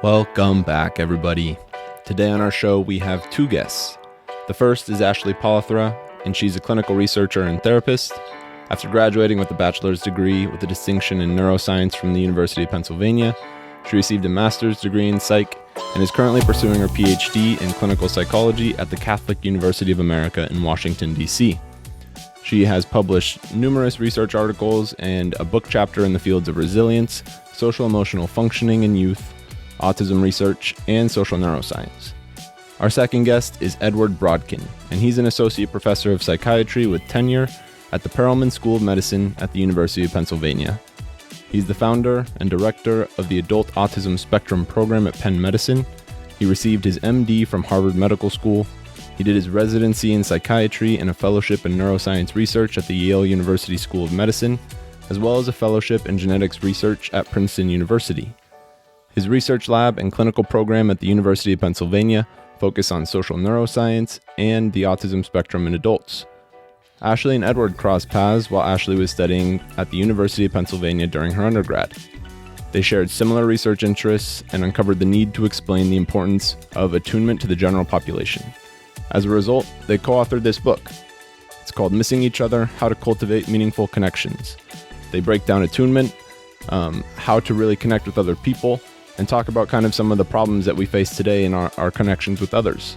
Welcome back, everybody. Today on our show, we have two guests. The first is Ashley Pallathra, and she's a clinical researcher and therapist. After graduating with a bachelor's degree with a distinction in neuroscience from the University of Pennsylvania, she received a master's degree in psych and is currently pursuing her Ph.D. in clinical psychology at the Catholic University of America in Washington, D.C. She has published numerous research articles and a book chapter in the fields of resilience, social-emotional functioning in youth, autism research, and social neuroscience. Our second guest is Edward Brodkin, and he's an associate professor of psychiatry with tenure at the Perelman School of Medicine at the University of Pennsylvania. He's the founder and director of the Adult Autism Spectrum program at Penn Medicine. He received his MD from Harvard Medical School. He did his residency in psychiatry and a fellowship in neuroscience research at the Yale University School of Medicine, as well as a fellowship in genetics research at Princeton University. His research lab and clinical program at the University of Pennsylvania focus on social neuroscience and the autism spectrum in adults. Ashley and Edward crossed paths while Ashley was studying at the University of Pennsylvania during her undergrad. They shared similar research interests and uncovered the need to explain the importance of attunement to the general population. As a result, they co-authored this book. It's called Missing Each Other: How to Cultivate Meaningful Connections. They break down attunement, how to really connect with other people, and talk about kind of some of the problems that we face today in our connections with others.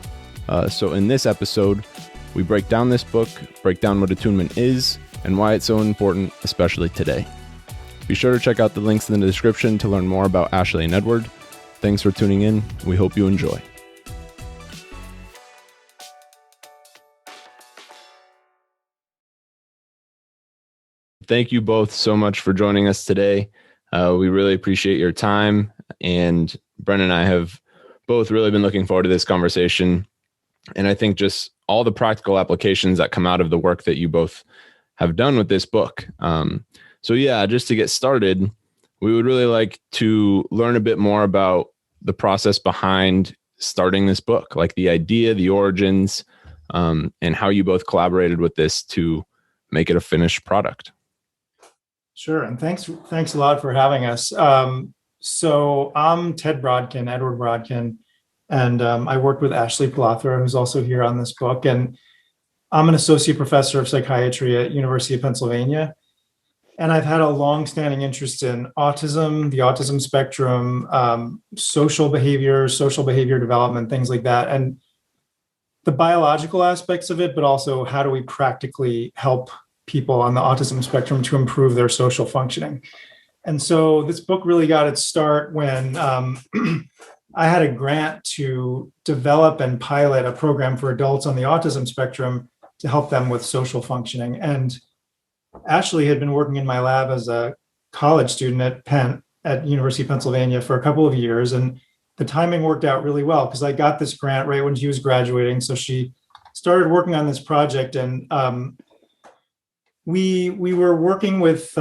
So in this episode, we break down this book, break down what attunement is, and why it's so important, especially today. Be sure to check out the links in the description to learn more about Ashley and Edward. Thanks for tuning in. We hope you enjoy. Thank you both so much for joining us today. We really appreciate your time, and Brennan and I have both really been looking forward to this conversation. And I think just all the practical applications that come out of the work that you both have done with this book. So yeah, just to get started, we would really like to learn a bit more about the process behind starting this book, like the idea, the origins, and how you both collaborated with this to make it a finished product. Sure. And thanks a lot for having us. So I'm Edward Brodkin, and I worked with Ashley Pallathra, who's also here on this book. And I'm an associate professor of psychiatry at University of Pennsylvania. And I've had a long-standing interest in autism, the autism spectrum, social behavior development, things like that. And the biological aspects of it, but also how do we practically help people on the autism spectrum to improve their social functioning. And so this book really got its start when I had a grant to develop and pilot a program for adults on the autism spectrum to help them with social functioning. And Ashley had been working in my lab as a college student at Penn at University of Pennsylvania for a couple of years. And the timing worked out really well because I got this grant right when she was graduating. So she started working on this project, and we were working with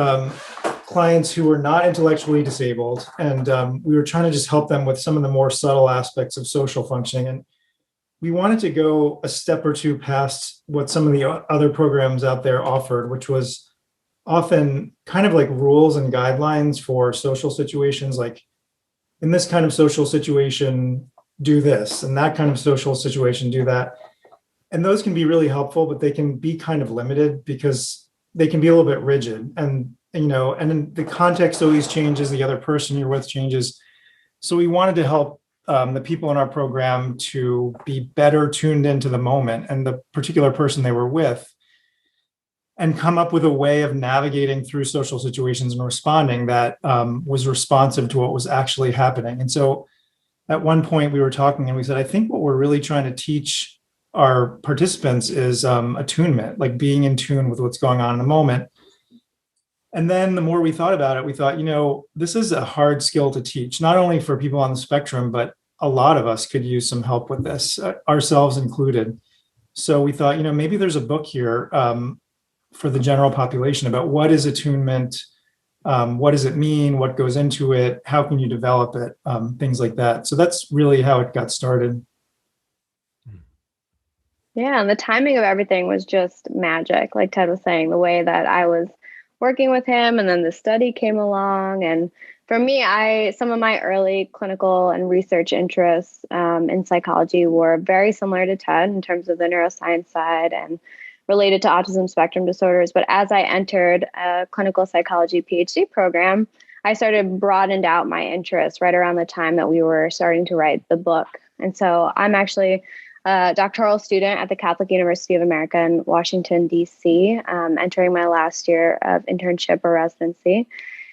clients who were not intellectually disabled, and we were trying to just help them with some of the more subtle aspects of social functioning. And we wanted to go a step or two past what some of the other programs out there offered, which was often kind of like rules and guidelines for social situations, like in this kind of social situation, do this, and that kind of social situation, do that. And those can be really helpful, but they can be kind of limited because they can be a little bit rigid, and then the context always changes. The other person you're with changes. So we wanted to help the people in our program to be better tuned into the moment and the particular person they were with, and come up with a way of navigating through social situations and responding that was responsive to what was actually happening. And so at one point we were talking and we said, I think what we're really trying to teach our participants is attunement, like being in tune with what's going on in the moment. And then the more we thought about it, we thought, this is a hard skill to teach, not only for people on the spectrum, but a lot of us could use some help with this, ourselves included. So we thought, maybe there's a book here for the general population about what is attunement, what does it mean, what goes into it, how can you develop it, things like that. So that's really how it got started. Yeah, and the timing of everything was just magic. Like Ted was saying, the way that I was working with him, and then the study came along, and For me, some of my early clinical and research interests in psychology were very similar to Ted in terms of the neuroscience side and related to autism spectrum disorders. But as I entered a clinical psychology Ph.D. program, I started broadened out my interests right around the time that we were starting to write the book. And so I'm actually a doctoral student at the Catholic University of America in Washington, D.C., entering my last year of internship or residency.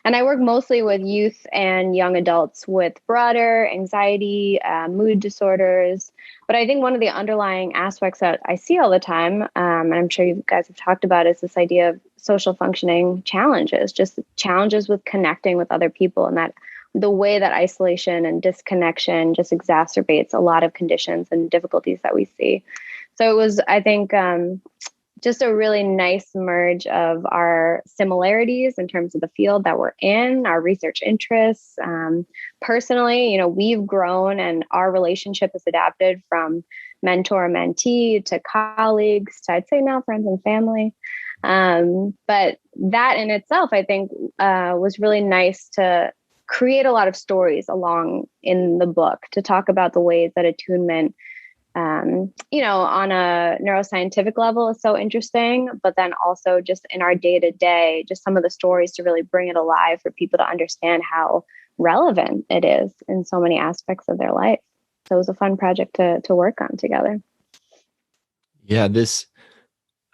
And I work mostly with youth and young adults with broader anxiety, mood disorders. But I think one of the underlying aspects that I see all the time, and I'm sure you guys have talked about, is this idea of social functioning challenges, just challenges with connecting with other people, and that the way that isolation and disconnection just exacerbates a lot of conditions and difficulties that we see. So it was, I think, just a really nice merge of our similarities in terms of the field that we're in, our research interests. Personally, we've grown and our relationship has adapted from mentor-mentee to colleagues to, I'd say now, friends and family. But that in itself, I think, was really nice to create a lot of stories along in the book to talk about the ways that attunement on a neuroscientific level is so interesting, but then also just in our day-to-day, just some of the stories to really bring it alive for people to understand how relevant it is in so many aspects of their life. So it was a fun project to work on together. Yeah, this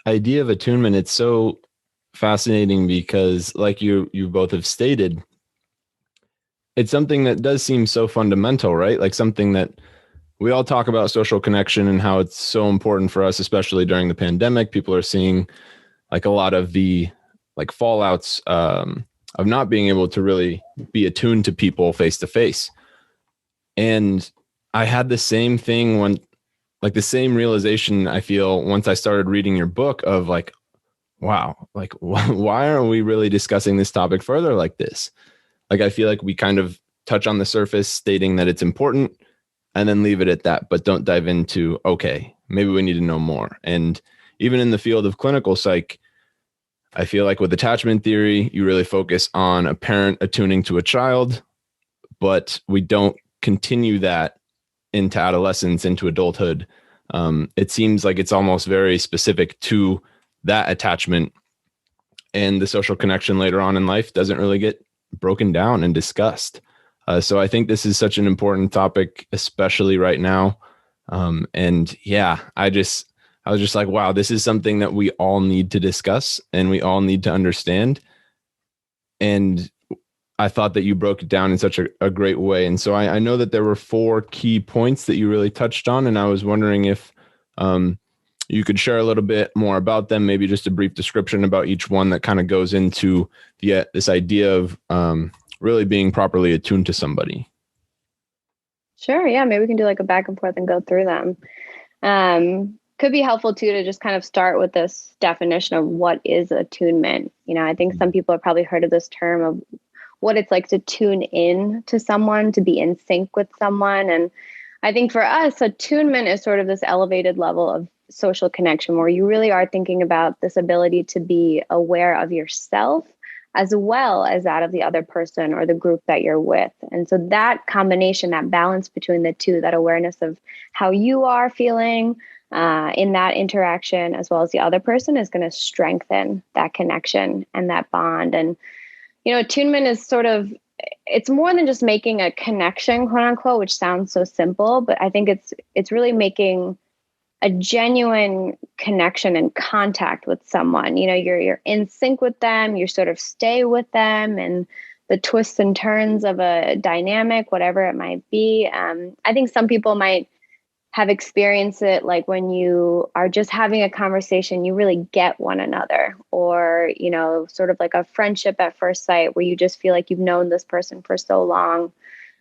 idea of attunement, it's so fascinating because, like you both have stated, it's something that does seem so fundamental, right? Like something that we all talk about, social connection, and how it's so important for us, especially during the pandemic. People are seeing like a lot of the like fallouts of not being able to really be attuned to people face to face. And I had the same thing when, like the same realization I feel once I started reading your book of like, wow, like why aren't we really discussing this topic further like this? Like, I feel like we kind of touch on the surface stating that it's important and then leave it at that, but don't dive into, okay, maybe we need to know more. And even in the field of clinical psych, I feel like with attachment theory, you really focus on a parent attuning to a child, but we don't continue that into adolescence, into adulthood. It seems like it's almost very specific to that attachment, and the social connection later on in life doesn't really get broken down and discussed. So I think this is such an important topic, especially right now. And yeah, I was just like, wow, this is something that we all need to discuss and we all need to understand. And I thought that you broke it down in such a great way. And so I know that there were 4 key points that you really touched on. And I was wondering if you could share a little bit more about them, maybe just a brief description about each one that kind of goes into this idea of really being properly attuned to somebody. Sure. Yeah. Maybe we can do like a back and forth and go through them. Could be helpful too, to just kind of start with this definition of what is attunement. I think some people have probably heard of this term of what it's like to tune in to someone, to be in sync with someone. And I think for us, attunement is sort of this elevated level of social connection where you really are thinking about this ability to be aware of yourself as well as that of the other person or the group that you're with. And so that combination, that balance between the two, that awareness of how you are feeling in that interaction as well as the other person, is going to strengthen that connection and that bond. And, attunement is it's more than just making a connection, quote unquote, which sounds so simple, but I think it's really making a genuine connection and contact with someone. You're in sync with them, you sort of stay with them, and the twists and turns of a dynamic, whatever it might be. I think some people might have experienced it like when you are just having a conversation, you really get one another, or, sort of like a friendship at first sight where you just feel like you've known this person for so long.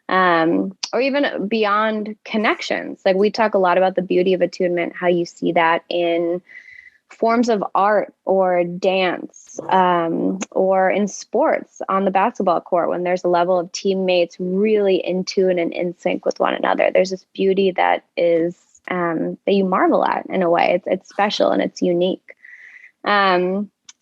Or even beyond connections. Like we talk a lot about the beauty of attunement, how you see that in forms of art or dance, or in sports on the basketball court, when there's a level of teammates really in tune and in sync with one another. There's this beauty that is that you marvel at in a way. It's special and it's unique.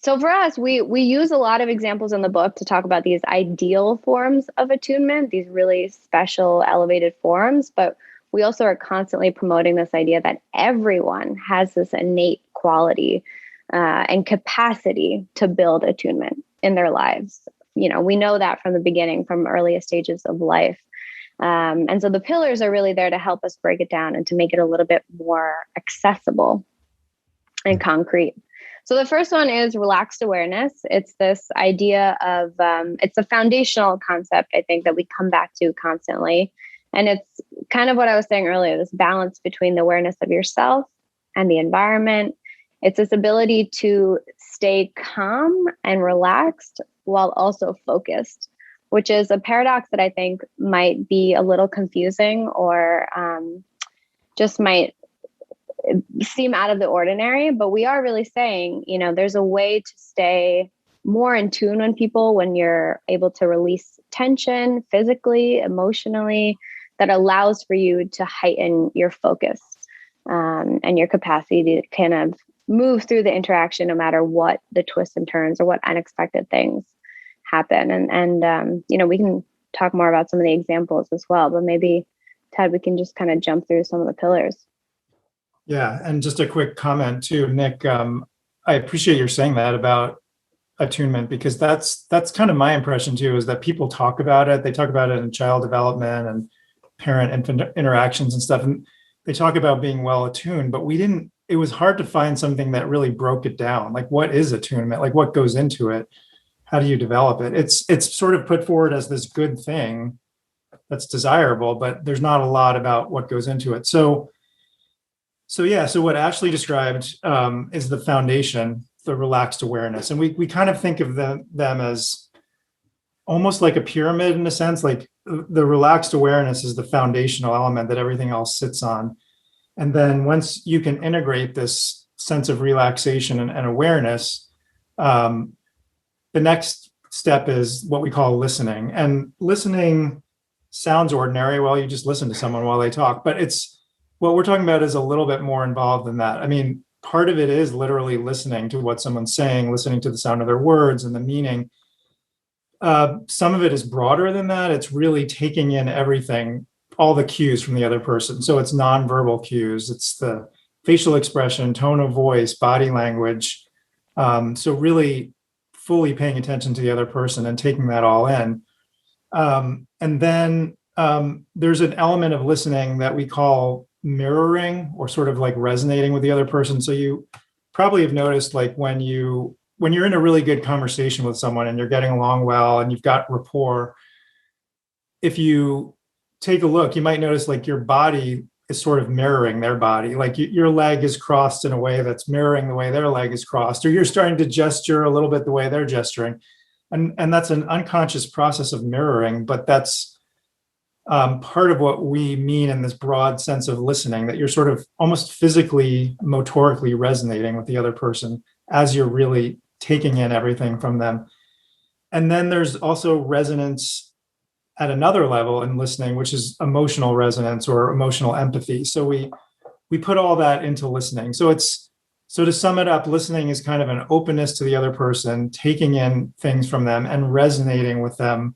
So for us, we use a lot of examples in the book to talk about these ideal forms of attunement, these really special, elevated forms. But we also are constantly promoting this idea that everyone has this innate quality and capacity to build attunement in their lives. We know that from the beginning, from earliest stages of life. And so the pillars are really there to help us break it down and to make it a little bit more accessible and concrete. So the first one is relaxed awareness. It's this idea of, it's a foundational concept, I think, that we come back to constantly. And it's kind of what I was saying earlier, this balance between the awareness of yourself and the environment. It's this ability to stay calm and relaxed while also focused, which is a paradox that I think might be a little confusing or just might seem out of the ordinary. But we are really saying, there's a way to stay more in tune with people when you're able to release tension physically, emotionally, that allows for you to heighten your focus and your capacity to kind of move through the interaction no matter what the twists and turns or what unexpected things happen. And we can talk more about some of the examples as well, but maybe, Ted, we can just kind of jump through some of the pillars. Yeah, and just a quick comment too, Nick. I appreciate your saying that about attunement, because that's kind of my impression too, is that people talk about it. They talk about it in child development and parent-infant interactions and stuff, and they talk about being well attuned, but it was hard to find something that really broke it down. Like, what is attunement? Like, what goes into it? How do you develop it? It's sort of put forward as this good thing that's desirable, but there's not a lot about what goes into it. So what Ashley described is the foundation, the relaxed awareness. And we kind of think of them as almost like a pyramid in a sense. Like, the relaxed awareness is the foundational element that everything else sits on. And then once you can integrate this sense of relaxation and awareness, the next step is what we call listening. And listening sounds ordinary. Well, you just listen to someone while they talk, but what we're talking about is a little bit more involved than that. I mean, part of it is literally listening to what someone's saying, listening to the sound of their words and the meaning. Some of it is broader than that. It's really taking in everything, all the cues from the other person. So it's nonverbal cues. It's the facial expression, tone of voice, body language. So really fully paying attention to the other person and taking that all in. And then there's an element of listening that we call mirroring, or sort of like resonating with the other person. So you probably have noticed, like, when you're in a really good conversation with someone and you're getting along well and you've got rapport, if you take a look, you might notice like your body is sort of mirroring their body. Like your leg is crossed in a way that's mirroring the way their leg is crossed, or you're starting to gesture a little bit the way they're gesturing. And that's an unconscious process of mirroring, but that's part of what we mean in this broad sense of listening, that you're sort of almost physically, motorically resonating with the other person as you're really taking in everything from them. And then there's also resonance at another level in listening, which is emotional resonance or emotional empathy. So we put all that into listening. So to sum it up, listening is kind of an openness to the other person, taking in things from them and resonating with them,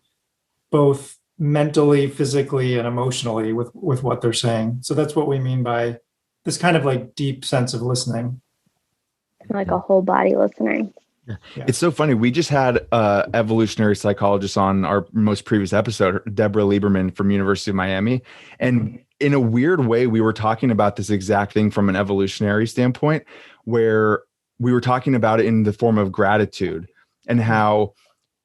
both mentally, physically, and emotionally with what they're saying. So that's what we mean by this kind of like deep sense of listening. Like a whole body listening. Yeah. It's so funny. We just had evolutionary psychologist on our most previous episode, Deborah Lieberman from University of Miami. And in a weird way, we were talking about this exact thing from an evolutionary standpoint, where we were talking about it in the form of gratitude and how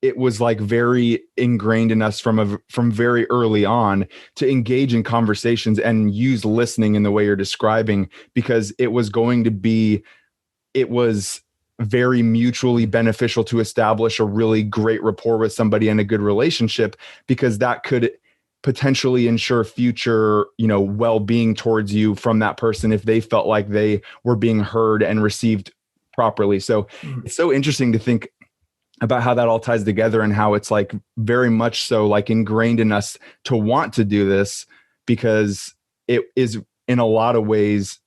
it was like very ingrained in us from very early on to engage in conversations and use listening in the way you're describing, because it was very mutually beneficial to establish a really great rapport with somebody and a good relationship, because that could potentially ensure future, well-being towards you from that person if they felt like they were being heard and received properly. So it's so interesting to think about how that all ties together and how it's like very much so like ingrained in us to want to do this, because it is in a lot of ways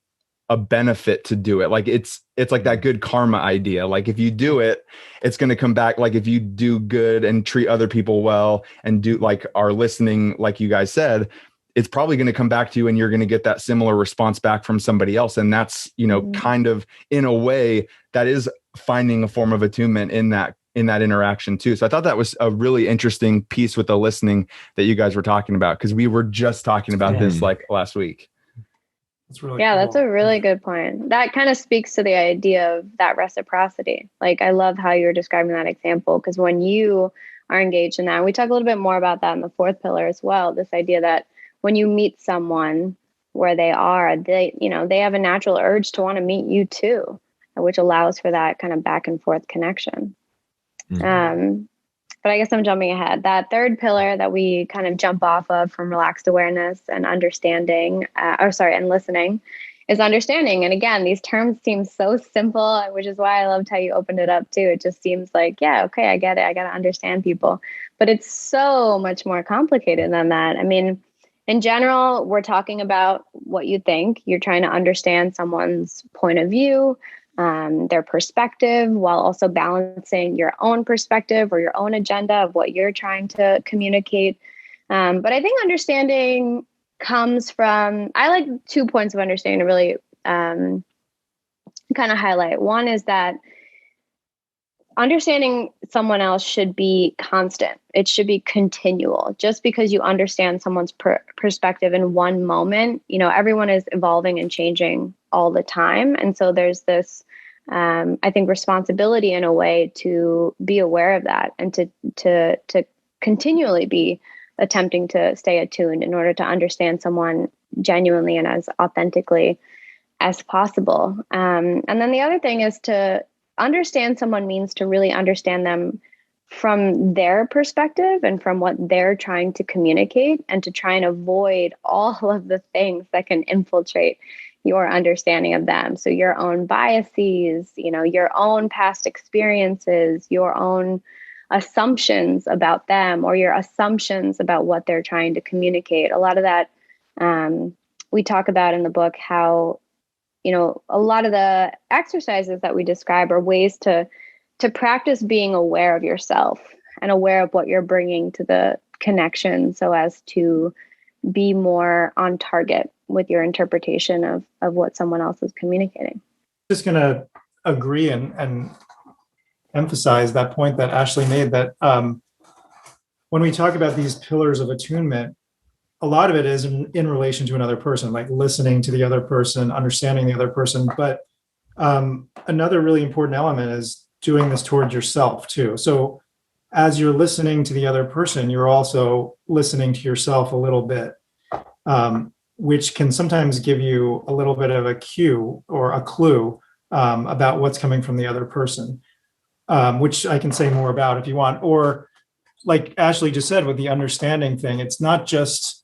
a benefit to do it. Like it's like that good karma idea. Like if you do it, it's going to come back. Like if you do good and treat other people well and do like are listening, like you guys said, it's probably going to come back to you and you're going to get that similar response back from somebody else. And that's, kind of in a way that is finding a form of attunement in that interaction too. So I thought that was a really interesting piece with the listening that you guys were talking about, because we were just talking about this like last week. That's really cool. That's a really Yeah. good point. That kind of speaks to the idea of that reciprocity. Like, I love how you're describing that example, because when you are engaged in that, we talk a little bit more about that in the fourth pillar as well. This idea that when you meet someone where they are, they have a natural urge to want to meet you too, which allows for that kind of back and forth connection. But I guess I'm jumping ahead. That third pillar that we kind of jump off of from relaxed awareness and understanding, and listening, is understanding. And again, these terms seem so simple, which is why I loved how you opened it up too. It just seems like, yeah, okay, I get it. I got to understand people. But it's so much more complicated than that. I mean, in general, we're talking about what you think. You're trying to understand someone's point of view, their perspective, while also balancing your own perspective or your own agenda of what you're trying to communicate. But I think understanding comes from, I like 2 points of understanding to really kind of highlight. One is that understanding someone else should be constant. It should be continual. Just because you understand someone's perspective in one moment, everyone is evolving and changing all the time. And so there's this, I think, responsibility in a way to be aware of that and to continually be attempting to stay attuned in order to understand someone genuinely and as authentically as possible. And then the other thing is to understand someone means to really understand them from their perspective and from what they're trying to communicate, and to try and avoid all of the things that can infiltrate your understanding of them. So your own biases, your own past experiences, your own assumptions about them, or your assumptions about what they're trying to communicate. A lot of that we talk about in the book, how a lot of the exercises that we describe are ways to practice being aware of yourself and aware of what you're bringing to the connection, so as to be more on target with your interpretation of what someone else is communicating. Just going to agree and emphasize that point that Ashley made, that when we talk about these pillars of attunement, a lot of it is in relation to another person, like listening to the other person, understanding the other person. But another really important element is doing this towards yourself too. So as you're listening to the other person, you're also listening to yourself a little bit, which can sometimes give you a little bit of a cue or a clue about what's coming from the other person, which I can say more about if you want. Or like Ashley just said with the understanding thing, it's not just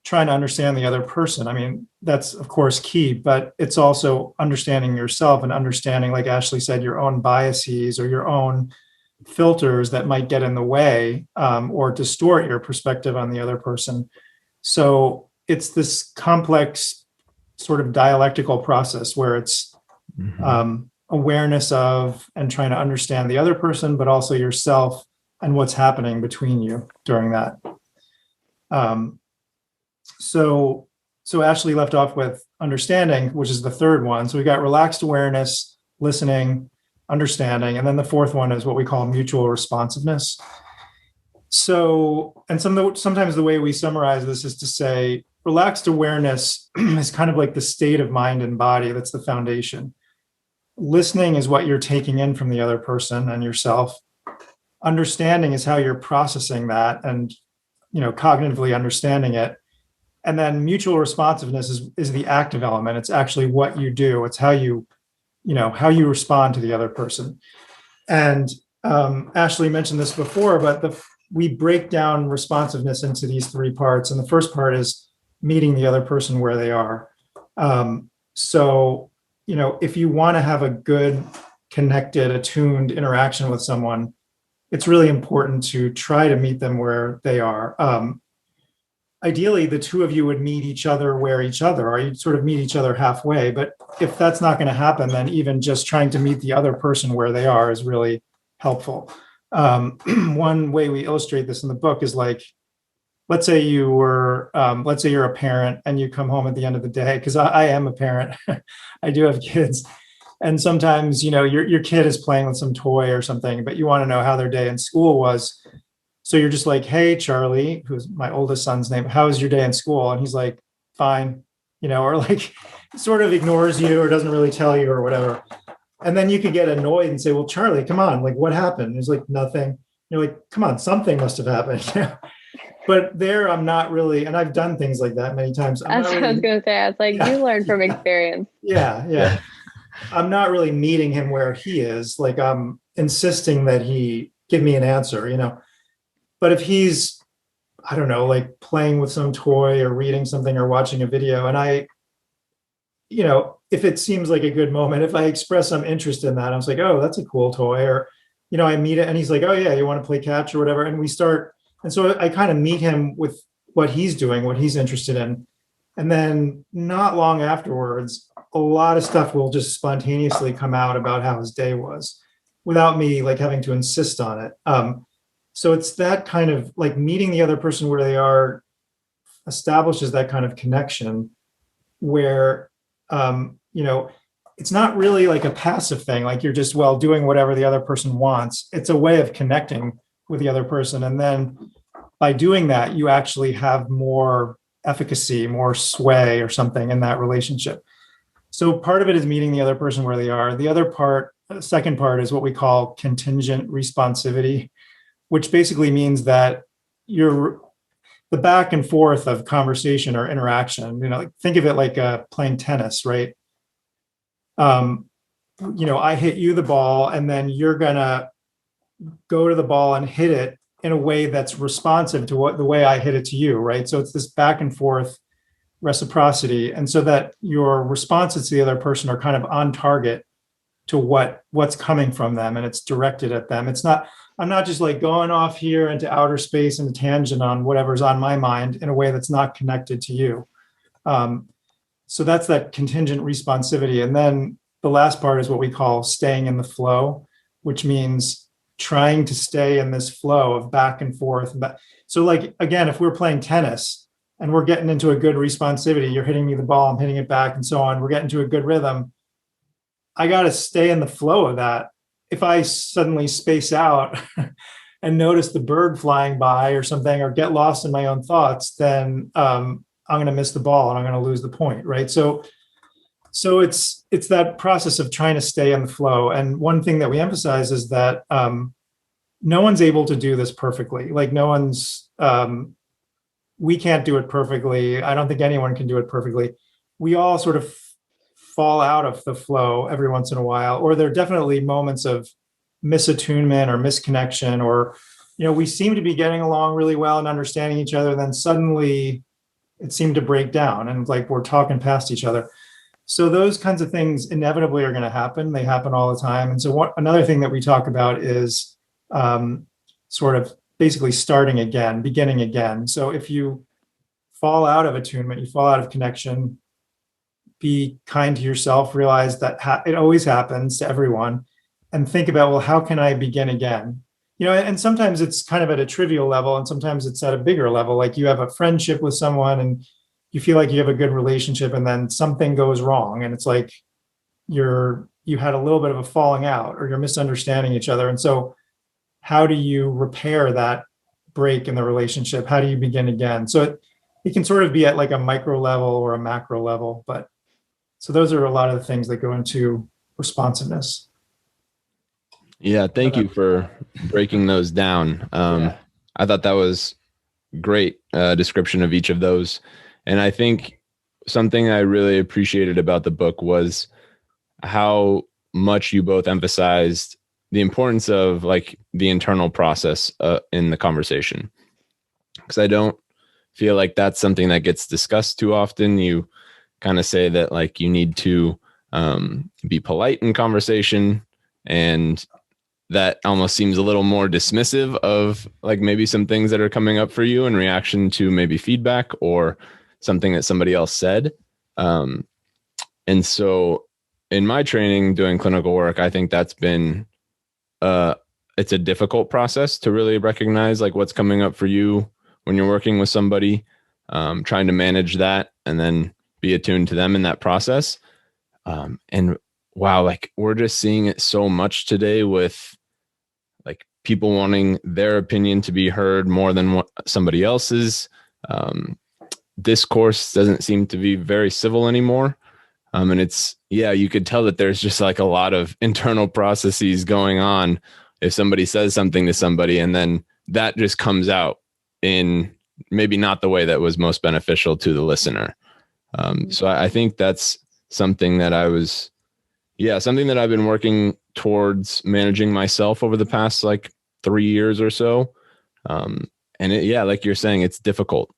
trying to understand the other person. I mean, that's of course key, but it's also understanding yourself and understanding, like Ashley said, your own biases or your own filters that might get in the way or distort your perspective on the other person. So it's this complex sort of dialectical process where it's awareness of and trying to understand the other person, but also yourself and what's happening between you during that. So Ashley left off with understanding, which is the third one. So we got relaxed awareness, listening, understanding, and then the fourth one is what we call mutual responsiveness. So, and sometimes the way we summarize this is to say relaxed awareness is kind of like the state of mind and body. That's the foundation. Listening is what you're taking in from the other person and yourself. Understanding is how you're processing that and, cognitively understanding it. And then mutual responsiveness is the active element. It's actually what you do. It's how you respond to the other person. And Ashley mentioned this before, but we break down responsiveness into these three parts. And the first part is meeting the other person where they are. So, if you want to have a good, connected, attuned interaction with someone, it's really important to try to meet them where they are. ideally the two of you would meet each other where each other are. You'd sort of meet each other halfway. But if that's not going to happen, then even just trying to meet the other person where they are is really helpful. One way we illustrate this in the book is like, let's say you're a parent and you come home at the end of the day, because I am a parent. I do have kids. And sometimes, your kid is playing with some toy or something, but you want to know how their day in school was. So you're just like, hey, Charlie, who's my oldest son's name, how was your day in school? And he's like, fine, or like sort of ignores you or doesn't really tell you or whatever. And then you could get annoyed and say, well, Charlie, come on, like what happened? And he's like, nothing. You're like, come on, something must have happened. But there, I'm not really, and I've done things like that many times. That's what I was going to say. I was like, you learn from experience. Yeah. I'm not really meeting him where he is. Like I'm insisting that he give me an answer, But if he's, I don't know, like playing with some toy or reading something or watching a video, and I, if it seems like a good moment, if I express some interest in that, I was like, oh, that's a cool toy. Or, I meet it and he's like, oh yeah, you want to play catch or whatever. And we start, and so I kind of meet him with what he's doing, what he's interested in. And then not long afterwards, a lot of stuff will just spontaneously come out about how his day was without me like having to insist on it. So it's that kind of like meeting the other person where they are establishes that kind of connection where, it's not really like a passive thing. Like you're just, doing whatever the other person wants. It's a way of connecting with the other person. And then by doing that, you actually have more efficacy, more sway or something in that relationship. So part of it is meeting the other person where they are. The other part, second part is what we call contingent responsivity, which basically means that the back and forth of conversation or interaction, think of it like playing tennis, right? I hit you the ball and then you're going to go to the ball and hit it in a way that's responsive to the way I hit it to you, right? So it's this back and forth reciprocity. And so that your responses to the other person are kind of on target to what's coming from them, and it's directed at them. I'm not just like going off here into outer space and a tangent on whatever's on my mind in a way that's not connected to you. So that's that contingent responsivity. And then the last part is what we call staying in the flow, which means trying to stay in this flow of back and forth. So like, again, if we're playing tennis and we're getting into a good responsivity, you're hitting me the ball, I'm hitting it back and so on, we're getting to a good rhythm. I got to stay in the flow of that. If I suddenly space out and notice the bird flying by or something, or get lost in my own thoughts, then I'm going to miss the ball and I'm going to lose the point, right? So it's that process of trying to stay in the flow. And one thing that we emphasize is that no one's able to do this perfectly. Like we can't do it perfectly. I don't think anyone can do it perfectly. We all sort of fall out of the flow every once in a while, or there are definitely moments of misattunement or misconnection, or, we seem to be getting along really well and understanding each other. Then suddenly it seemed to break down and like we're talking past each other. So those kinds of things inevitably are going to happen. They happen all the time. And so another thing that we talk about is sort of basically starting again, beginning again. So if you fall out of attunement, you fall out of connection, be kind to yourself, realize that it always happens to everyone, and think about, well, how can I begin again? And sometimes it's kind of at a trivial level, and sometimes it's at a bigger level. Like you have a friendship with someone and you feel like you have a good relationship, and then something goes wrong. And it's like you had a little bit of a falling out, or you're misunderstanding each other. And so how do you repair that break in the relationship? How do you begin again? So it can sort of be at like a micro level or a macro level, but so those are a lot of the things that go into responsiveness. Yeah, thank you for breaking those down. I thought that was great description of each of those. And I think something I really appreciated about the book was how much you both emphasized the importance of like the internal process in the conversation. Because I don't feel like that's something that gets discussed too often. You kind of say that like you need to be polite in conversation, and that almost seems a little more dismissive of like maybe some things that are coming up for you in reaction to maybe feedback or something that somebody else said. And so in my training doing clinical work, I think that's been, it's a difficult process to really recognize like what's coming up for you when you're working with somebody, trying to manage that and then be attuned to them in that process. And wow, like we're just seeing it so much today with like people wanting their opinion to be heard more than what somebody else's. Discourse doesn't seem to be very civil anymore. And it's, yeah, you could tell that there's just like a lot of internal processes going on if somebody says something to somebody and then that just comes out in maybe not the way that was most beneficial to the listener. So I think that's something that something that I've been working towards managing myself over the past like 3 years or so. And like you're saying, it's difficult,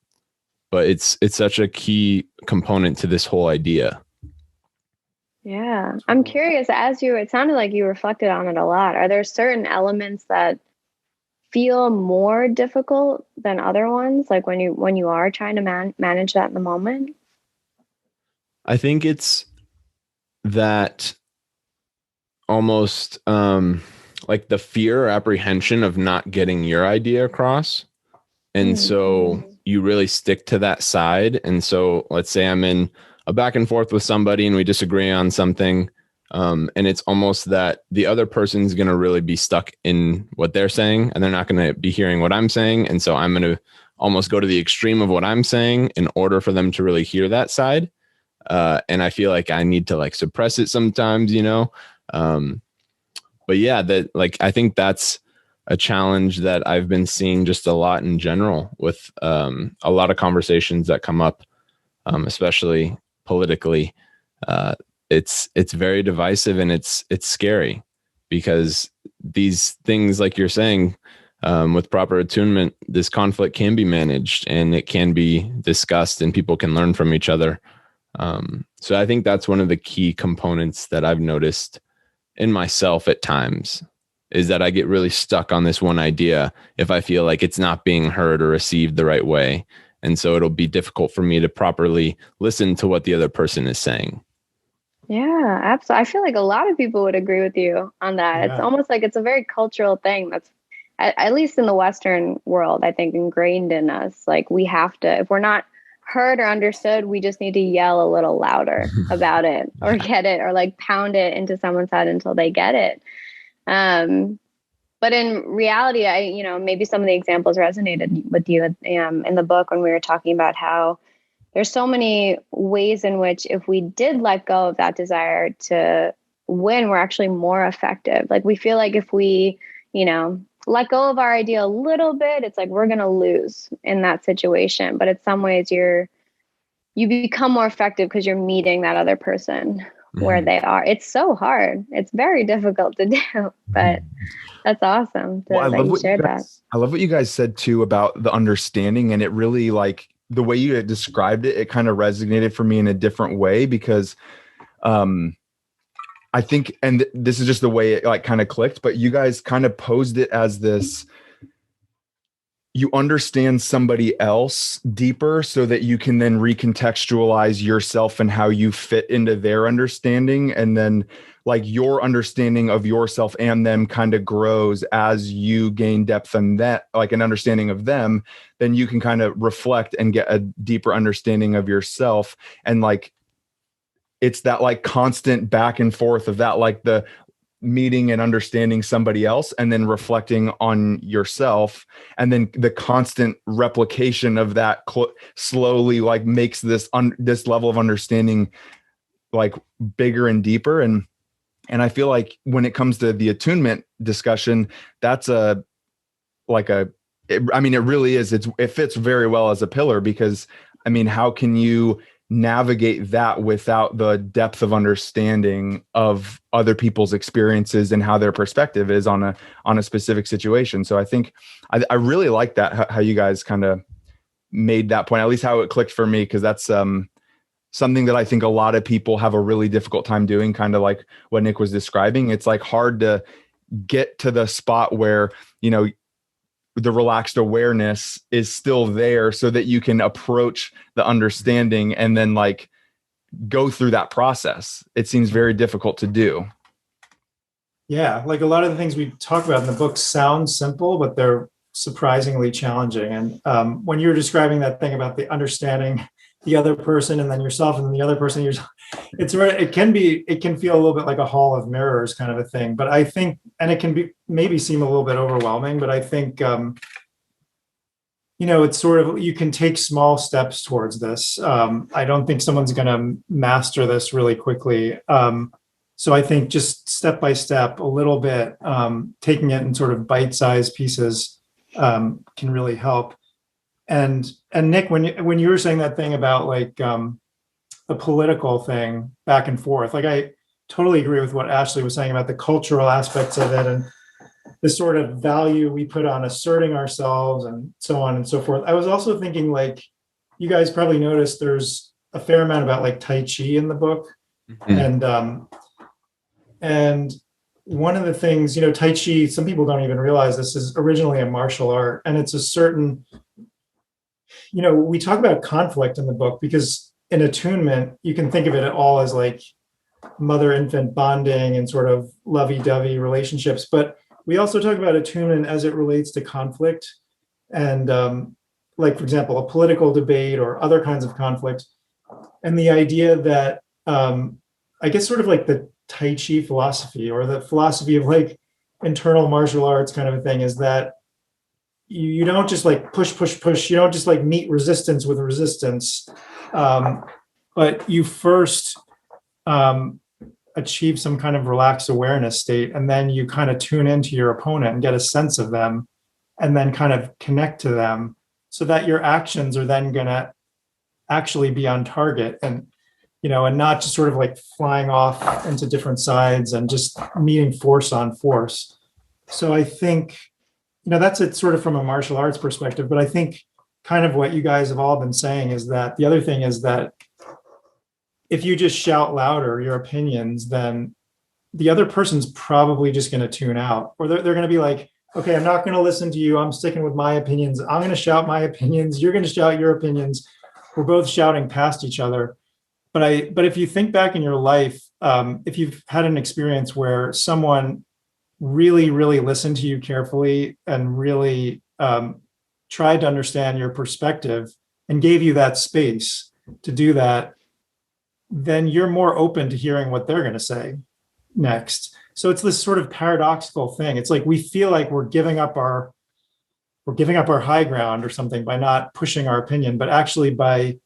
but it's such a key component to this whole idea. Yeah. I'm curious, it sounded like you reflected on it a lot. Are there certain elements that feel more difficult than other ones? Like when you are trying to manage that in the moment? I think it's that almost like the fear or apprehension of not getting your idea across. And so you really stick to that side. And so let's say I'm in a back and forth with somebody and we disagree on something. And it's almost that the other person's going to really be stuck in what they're saying and they're not going to be hearing what I'm saying. And so I'm going to almost go to the extreme of what I'm saying in order for them to really hear that side. And I feel like I need to like suppress it sometimes, but yeah, I think that's a challenge that I've been seeing just a lot in general with a lot of conversations that come up, especially politically. It's very divisive and it's scary because these things, like you're saying, with proper attunement, this conflict can be managed and it can be discussed and people can learn from each other. So I think that's one of the key components that I've noticed in myself at times is that I get really stuck on this one idea if I feel like it's not being heard or received the right way. And so it'll be difficult for me to properly listen to what the other person is saying. Yeah, absolutely. I feel like a lot of people would agree with you on that. Yeah. It's almost like it's a very cultural thing that's, at least in the Western world, I think ingrained in us. Like we have to, if we're not heard or understood, we just need to yell a little louder about it or get it or like pound it into someone's head until they get it. But in reality, maybe some of the examples resonated with you in the book when we were talking about how there's so many ways in which if we did let go of that desire to win, we're actually more effective. Like we feel like if we, let go of our idea a little bit, it's like we're going to lose in that situation. But in some ways you become more effective because you're meeting that other person where they are. It's so hard. It's very difficult to do, but that's awesome that you shared that. I love what you guys said too about the understanding, and it really like the way you described it, it kind of resonated for me in a different way because I think, and this is just the way it like kind of clicked, but you guys kind of posed it as this, you understand somebody else deeper so that you can then recontextualize yourself and how you fit into their understanding. And then like your understanding of yourself and them kind of grows as you gain depth and that like an understanding of them, then you can kind of reflect and get a deeper understanding of yourself. And like, it's that like constant back and forth of that, like the meeting and understanding somebody else and then reflecting on yourself. And then the constant replication of that slowly like makes this level of understanding like bigger and deeper. And I feel like when it comes to the attunement discussion, that's it really is. It fits very well as a pillar because how can you navigate that without the depth of understanding of other people's experiences and how their perspective is on a specific situation. So I think I really like that, how you guys kind of made that point, at least how it clicked for me. Cause that's something that I think a lot of people have a really difficult time doing, kind of like what Nick was describing. It's like hard to get to the spot where, the relaxed awareness is still there so that you can approach the understanding and then like go through that process. It seems very difficult to do. Yeah, like a lot of the things we talk about in the book sound simple, but they're surprisingly challenging. And when you were describing that thing about the understanding the other person and then yourself and then the other person, it can feel a little bit like a hall of mirrors kind of a thing. But I think, and it can be maybe seem a little bit overwhelming, but I think, it's sort of, you can take small steps towards this. I don't think someone's going to master this really quickly. So I think just step by step, a little bit, taking it in sort of bite-sized pieces can really help. And Nick, when you were saying that thing about like the political thing back and forth, like I totally agree with what Ashley was saying about the cultural aspects of it and the sort of value we put on asserting ourselves and so on and so forth. I was also thinking, like, you guys probably noticed there's a fair amount about like Tai Chi in the book. Mm-hmm. And one of the things, Tai Chi, some people don't even realize this is originally a martial art, and it's a certain, we talk about conflict in the book because in attunement, you can think of it all as like mother-infant bonding and sort of lovey-dovey relationships. But we also talk about attunement as it relates to conflict and like, for example, a political debate or other kinds of conflict. And the idea that, I guess sort of like the Tai Chi philosophy or the philosophy of like internal martial arts kind of a thing is that you don't just like push. You don't just like meet resistance with resistance, but you first achieve some kind of relaxed awareness state, and then you kind of tune into your opponent and get a sense of them, and then kind of connect to them, so that your actions are then going to actually be on target, and and not just sort of like flying off into different sides and just meeting force on force. So I think that's it sort of from a martial arts perspective, but I think kind of what you guys have all been saying is that the other thing is that if you just shout louder your opinions, then the other person's probably just going to tune out, or they're going to be like, okay, I'm not going to listen to you. I'm sticking with my opinions. I'm going to shout my opinions. You're going to shout your opinions. We're both shouting past each other. But if you think back in your life, if you've had an experience where someone really, really listened to you carefully and really tried to understand your perspective and gave you that space to do that, then you're more open to hearing what they're going to say next. So it's this sort of paradoxical thing. It's like we feel like we're giving up our high ground or something by not pushing our opinion, but actually by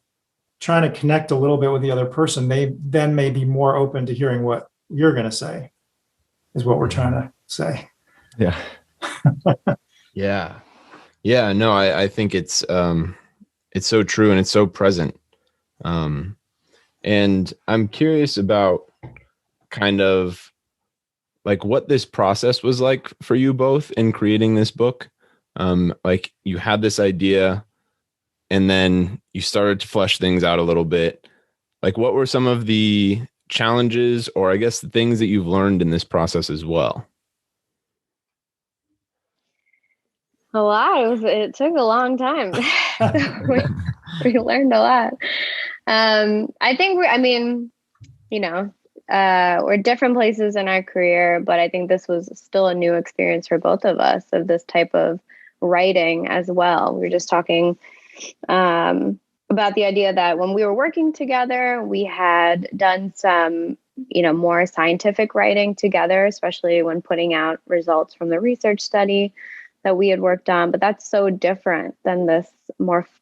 trying to connect a little bit with the other person, they then may be more open to hearing what you're going to say, is what we're trying to say. Yeah. Yeah. No, I think it's so true and it's so present. And I'm curious about kind of like what this process was like for you both in creating this book. Like you had this idea and then you started to flesh things out a little bit. Like what were some of the challenges or I guess the things that you've learned in this process as well? A lot. It took a long time. we learned a lot. I think we're different places in our career, but I think this was still a new experience for both of us of this type of writing as well. We were just talking about the idea that when we were working together, we had done some, more scientific writing together, especially when putting out results from the research study that we had worked on. But that's so different than this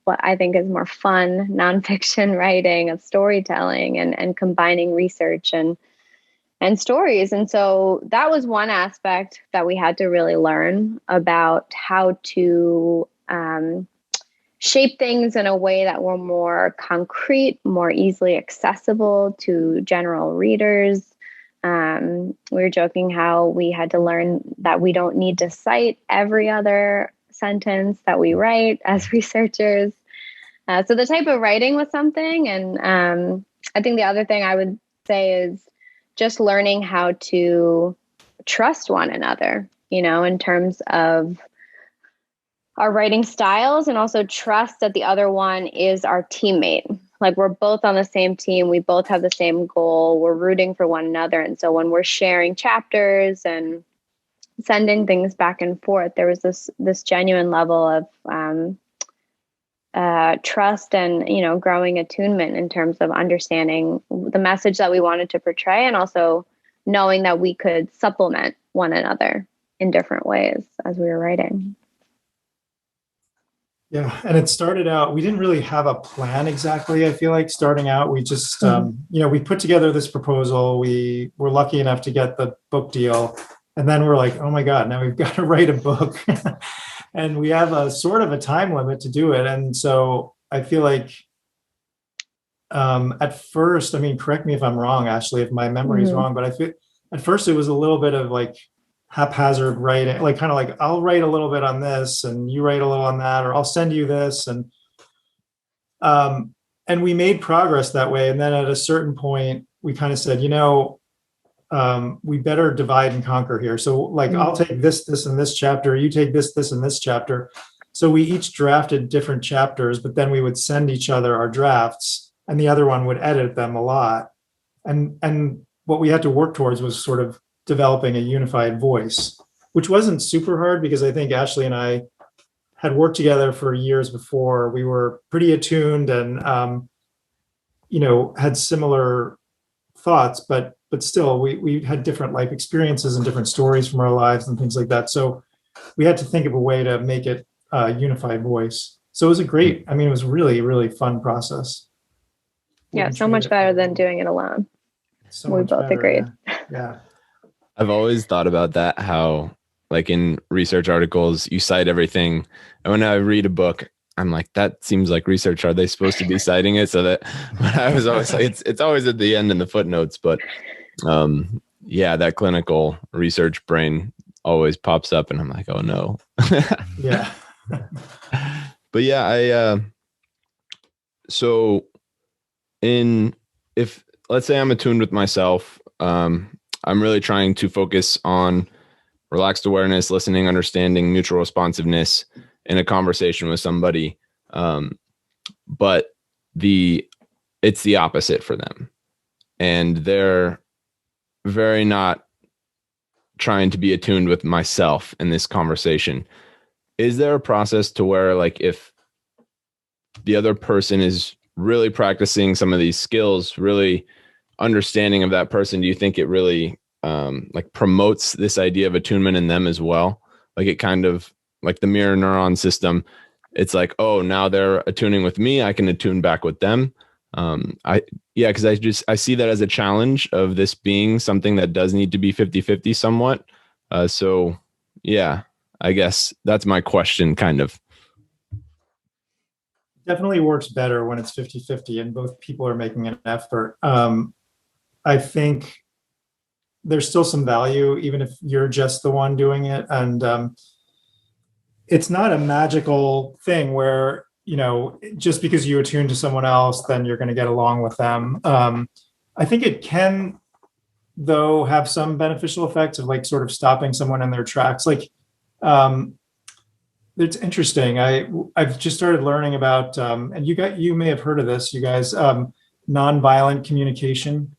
I think is more fun nonfiction writing of storytelling and combining research and stories. And so that was one aspect that we had to really learn about how to shape things in a way that were more concrete, more easily accessible to general readers. We were joking how we had to learn that we don't need to cite every other sentence that we write as researchers. So the type of writing was something. And I think the other thing I would say is just learning how to trust one another, in terms of our writing styles, and also trust that the other one is our teammate. Like, we're both on the same team. We both have the same goal. We're rooting for one another. And so when we're sharing chapters and sending things back and forth, there was this genuine level of trust and, growing attunement in terms of understanding the message that we wanted to portray, and also knowing that we could supplement one another in different ways as we were writing. Yeah. And it started out, we didn't really have a plan exactly. I feel like starting out, we just, we put together this proposal. We were lucky enough to get the book deal. And then we're like, oh my God, now we've got to write a book. And we have a sort of a time limit to do it. And so I feel like at first, correct me if I'm wrong, Ashley, if my memory is wrong, but I feel at first it was a little bit of like haphazard writing, like kind of like, I'll write a little bit on this and you write a little on that, or I'll send you this. And we made progress that way. And then at a certain point, we kind of said, we better divide and conquer here. So like, I'll take this, and this chapter, you take this, and this chapter. So we each drafted different chapters, but then we would send each other our drafts, and the other one would edit them a lot. And what we had to work towards was sort of developing a unified voice, which wasn't super hard because I think Ashley and I had worked together for years before. We were pretty attuned and, had similar thoughts, but still we had different life experiences and different stories from our lives and things like that. So we had to think of a way to make it a unified voice. So it was it was really, really fun process. Yeah. So much better than doing it alone. So we both agreed. Yeah. I've always thought about that, how like in research articles, you cite everything. And when I read a book, I'm like, that seems like research. Are they supposed to be citing it? So that I was always like, it's always at the end in the footnotes, but that clinical research brain always pops up and I'm like, oh no. Yeah. But yeah, so if let's say I'm attuned with myself, I'm really trying to focus on relaxed awareness, listening, understanding, mutual responsiveness in a conversation with somebody. But it's the opposite for them. And they're very not trying to be attuned with myself in this conversation. Is there a process to where, like, if the other person is really practicing some of these skills, really understanding of that person, do you think it really like promotes this idea of attunement in them as well? Like, it kind of like the mirror neuron system. It's like, oh, now they're attuning with me, I can attune back with them. Because I see that as a challenge of this being something that does need to be 50-50 somewhat. So yeah, I guess that's my question, kind of. Definitely works better when it's 50-50 and both people are making an effort. I think there's still some value, even if you're just the one doing it. And it's not a magical thing where, just because you attune to someone else, then you're going to get along with them. I think it can, though, have some beneficial effects of like sort of stopping someone in their tracks. Like, it's interesting. I've just started learning about, and you may have heard of this, you guys, nonviolent communication.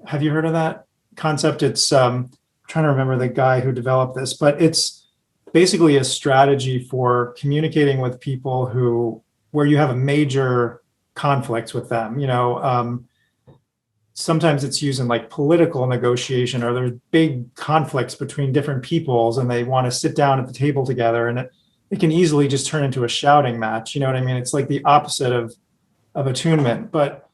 Have you heard of that concept? It's trying to remember the guy who developed this, but it's basically a strategy for communicating with people where you have a major conflict with them. Sometimes it's used in like political negotiation, or there's big conflicts between different peoples and they want to sit down at the table together, and it can easily just turn into a shouting match. You know what I mean? It's like the opposite of attunement. But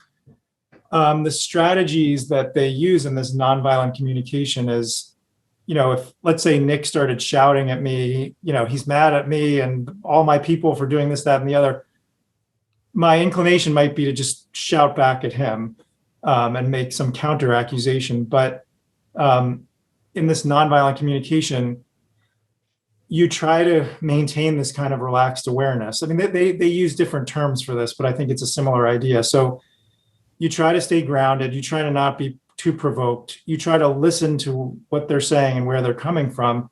the strategies that they use in this nonviolent communication is, if let's say Nick started shouting at me, he's mad at me and all my people for doing this, that, and the other, my inclination might be to just shout back at him and make some counter accusation. But in this nonviolent communication, you try to maintain this kind of relaxed awareness. I mean, they use different terms for this, but I think it's a similar idea. So you try to stay grounded. You try to not be too provoked. You try to listen to what they're saying and where they're coming from,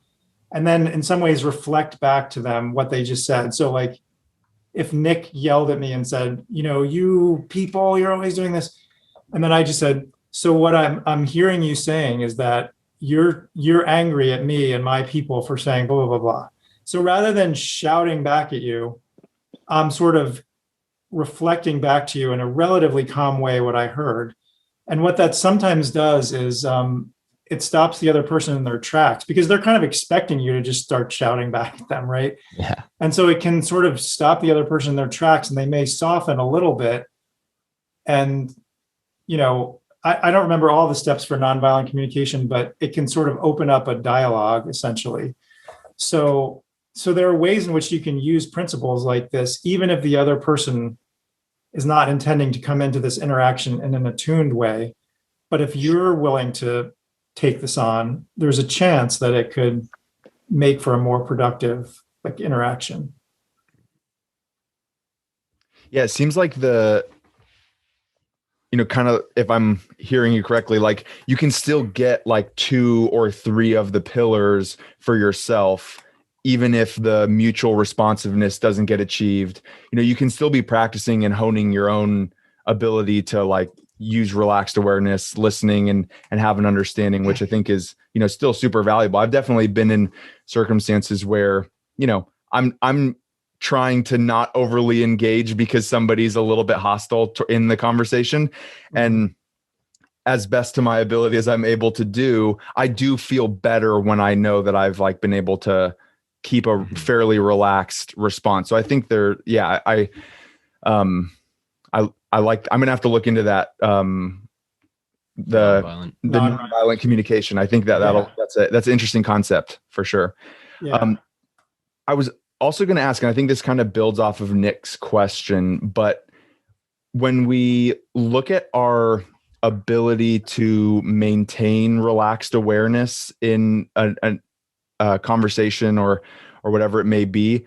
and then in some ways reflect back to them what they just said. So like if Nick yelled at me and said, you people, you're always doing this. And then I just said, so what I'm hearing you saying is that you're angry at me and my people for saying blah, blah, blah, blah. So rather than shouting back at you, I'm sort of reflecting back to you in a relatively calm way what I heard. And what that sometimes does is it stops the other person in their tracks, because they're kind of expecting you to just start shouting back at them, right? Yeah. And so it can sort of stop the other person in their tracks, and they may soften a little bit. And, I don't remember all the steps for nonviolent communication, but it can sort of open up a dialogue, essentially. So there are ways in which you can use principles like this, even if the other person is not intending to come into this interaction in an attuned way. But if you're willing to take this on, there's a chance that it could make for a more productive interaction. Yeah, it seems like kind of, if I'm hearing you correctly, like you can still get like 2 or 3 of the pillars for yourself, even if the mutual responsiveness doesn't get achieved. You can still be practicing and honing your own ability to like use relaxed awareness, listening, and have an understanding, which I think is, still super valuable. I've definitely been in circumstances where, I'm trying to not overly engage because somebody's a little bit hostile in the conversation. And as best to my ability as I'm able to do, I do feel better when I know that I've like been able to keep a fairly relaxed response. So I think I'm going to have to look into that. The nonviolent communication. I think that's an interesting concept for sure. Yeah. I was also going to ask, and I think this kind of builds off of Nick's question, but when we look at our ability to maintain relaxed awareness in a conversation or whatever it may be,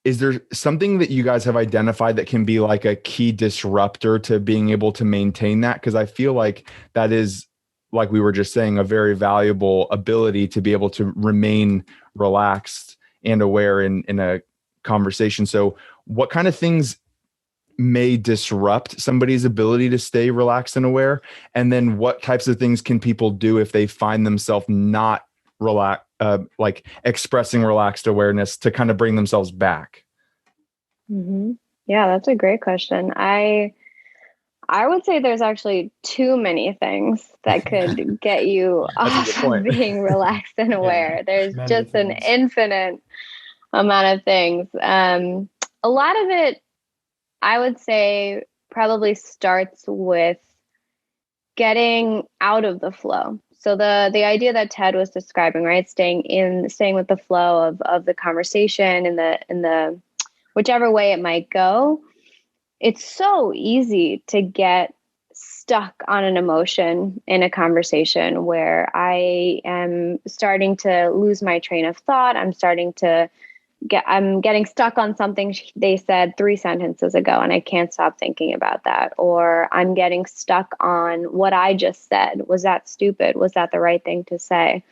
is there something that you guys have identified that can be like a key disruptor to being able to maintain that? Because I feel like that is, like we were just saying, a very valuable ability to be able to remain relaxed and aware in a conversation. So what kind of things may disrupt somebody's ability to stay relaxed and aware? And then what types of things can people do if they find themselves not like expressing relaxed awareness to kind of bring themselves back? Mm-hmm. Yeah, that's a great question. I would say there's actually too many things that could get you off of being relaxed and aware. There's just an infinite amount of things. A lot of it, I would say, probably starts with getting out of the flow. So the idea that Ted was describing, right? Staying with the flow of the conversation in the whichever way it might go. It's so easy to get stuck on an emotion in a conversation where I am starting to lose my train of thought. I'm getting stuck on something they said 3 sentences ago, and I can't stop thinking about that. Or I'm getting stuck on what I just said. Was that stupid? Was that the right thing to say?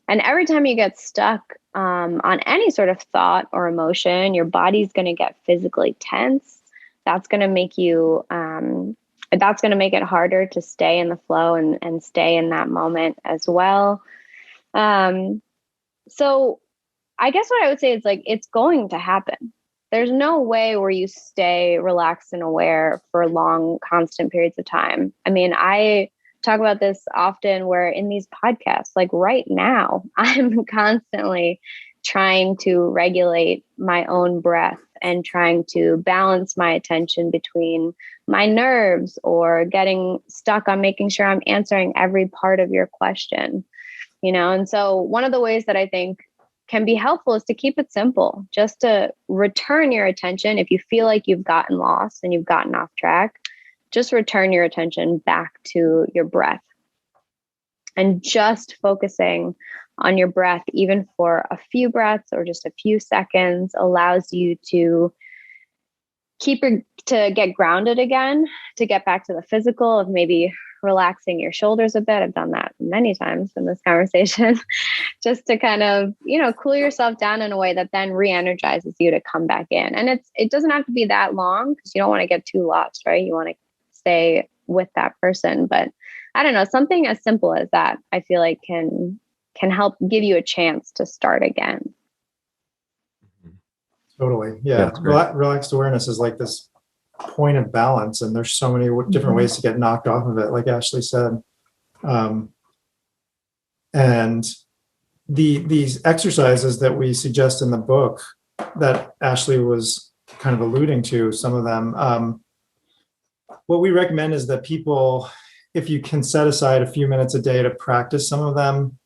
And every time you get stuck on any sort of thought or emotion, your body's going to get physically tense. That's going to make it harder to stay in the flow and stay in that moment as well. So I guess what I would say is like, it's going to happen. There's no way where you stay relaxed and aware for long, constant periods of time. I mean, I talk about this often where in these podcasts, like right now, I'm constantly trying to regulate my own breath and trying to balance my attention between my nerves or getting stuck on making sure I'm answering every part of your question, And so one of the ways that I think can be helpful is to keep it simple, just to return your attention. If you feel like you've gotten lost and you've gotten off track, just return your attention back to your breath. And just focusing on your breath, even for a few breaths or just a few seconds, allows you to to get grounded again, to get back to the physical of maybe relaxing your shoulders a bit. I've done that many times in this conversation, just to kind of, cool yourself down in a way that then re-energizes you to come back in. And it doesn't have to be that long, because you don't want to get too lost, right? You want to stay with that person. But I don't know, something as simple as that, I feel like can help give you a chance to start again. Totally. Yeah. Relaxed awareness is like this point of balance, and there's so many different ways to get knocked off of it, like Ashley said. And these exercises that we suggest in the book that Ashley was kind of alluding to, some of them, what we recommend is that people, if you can set aside a few minutes a day to practice some of them,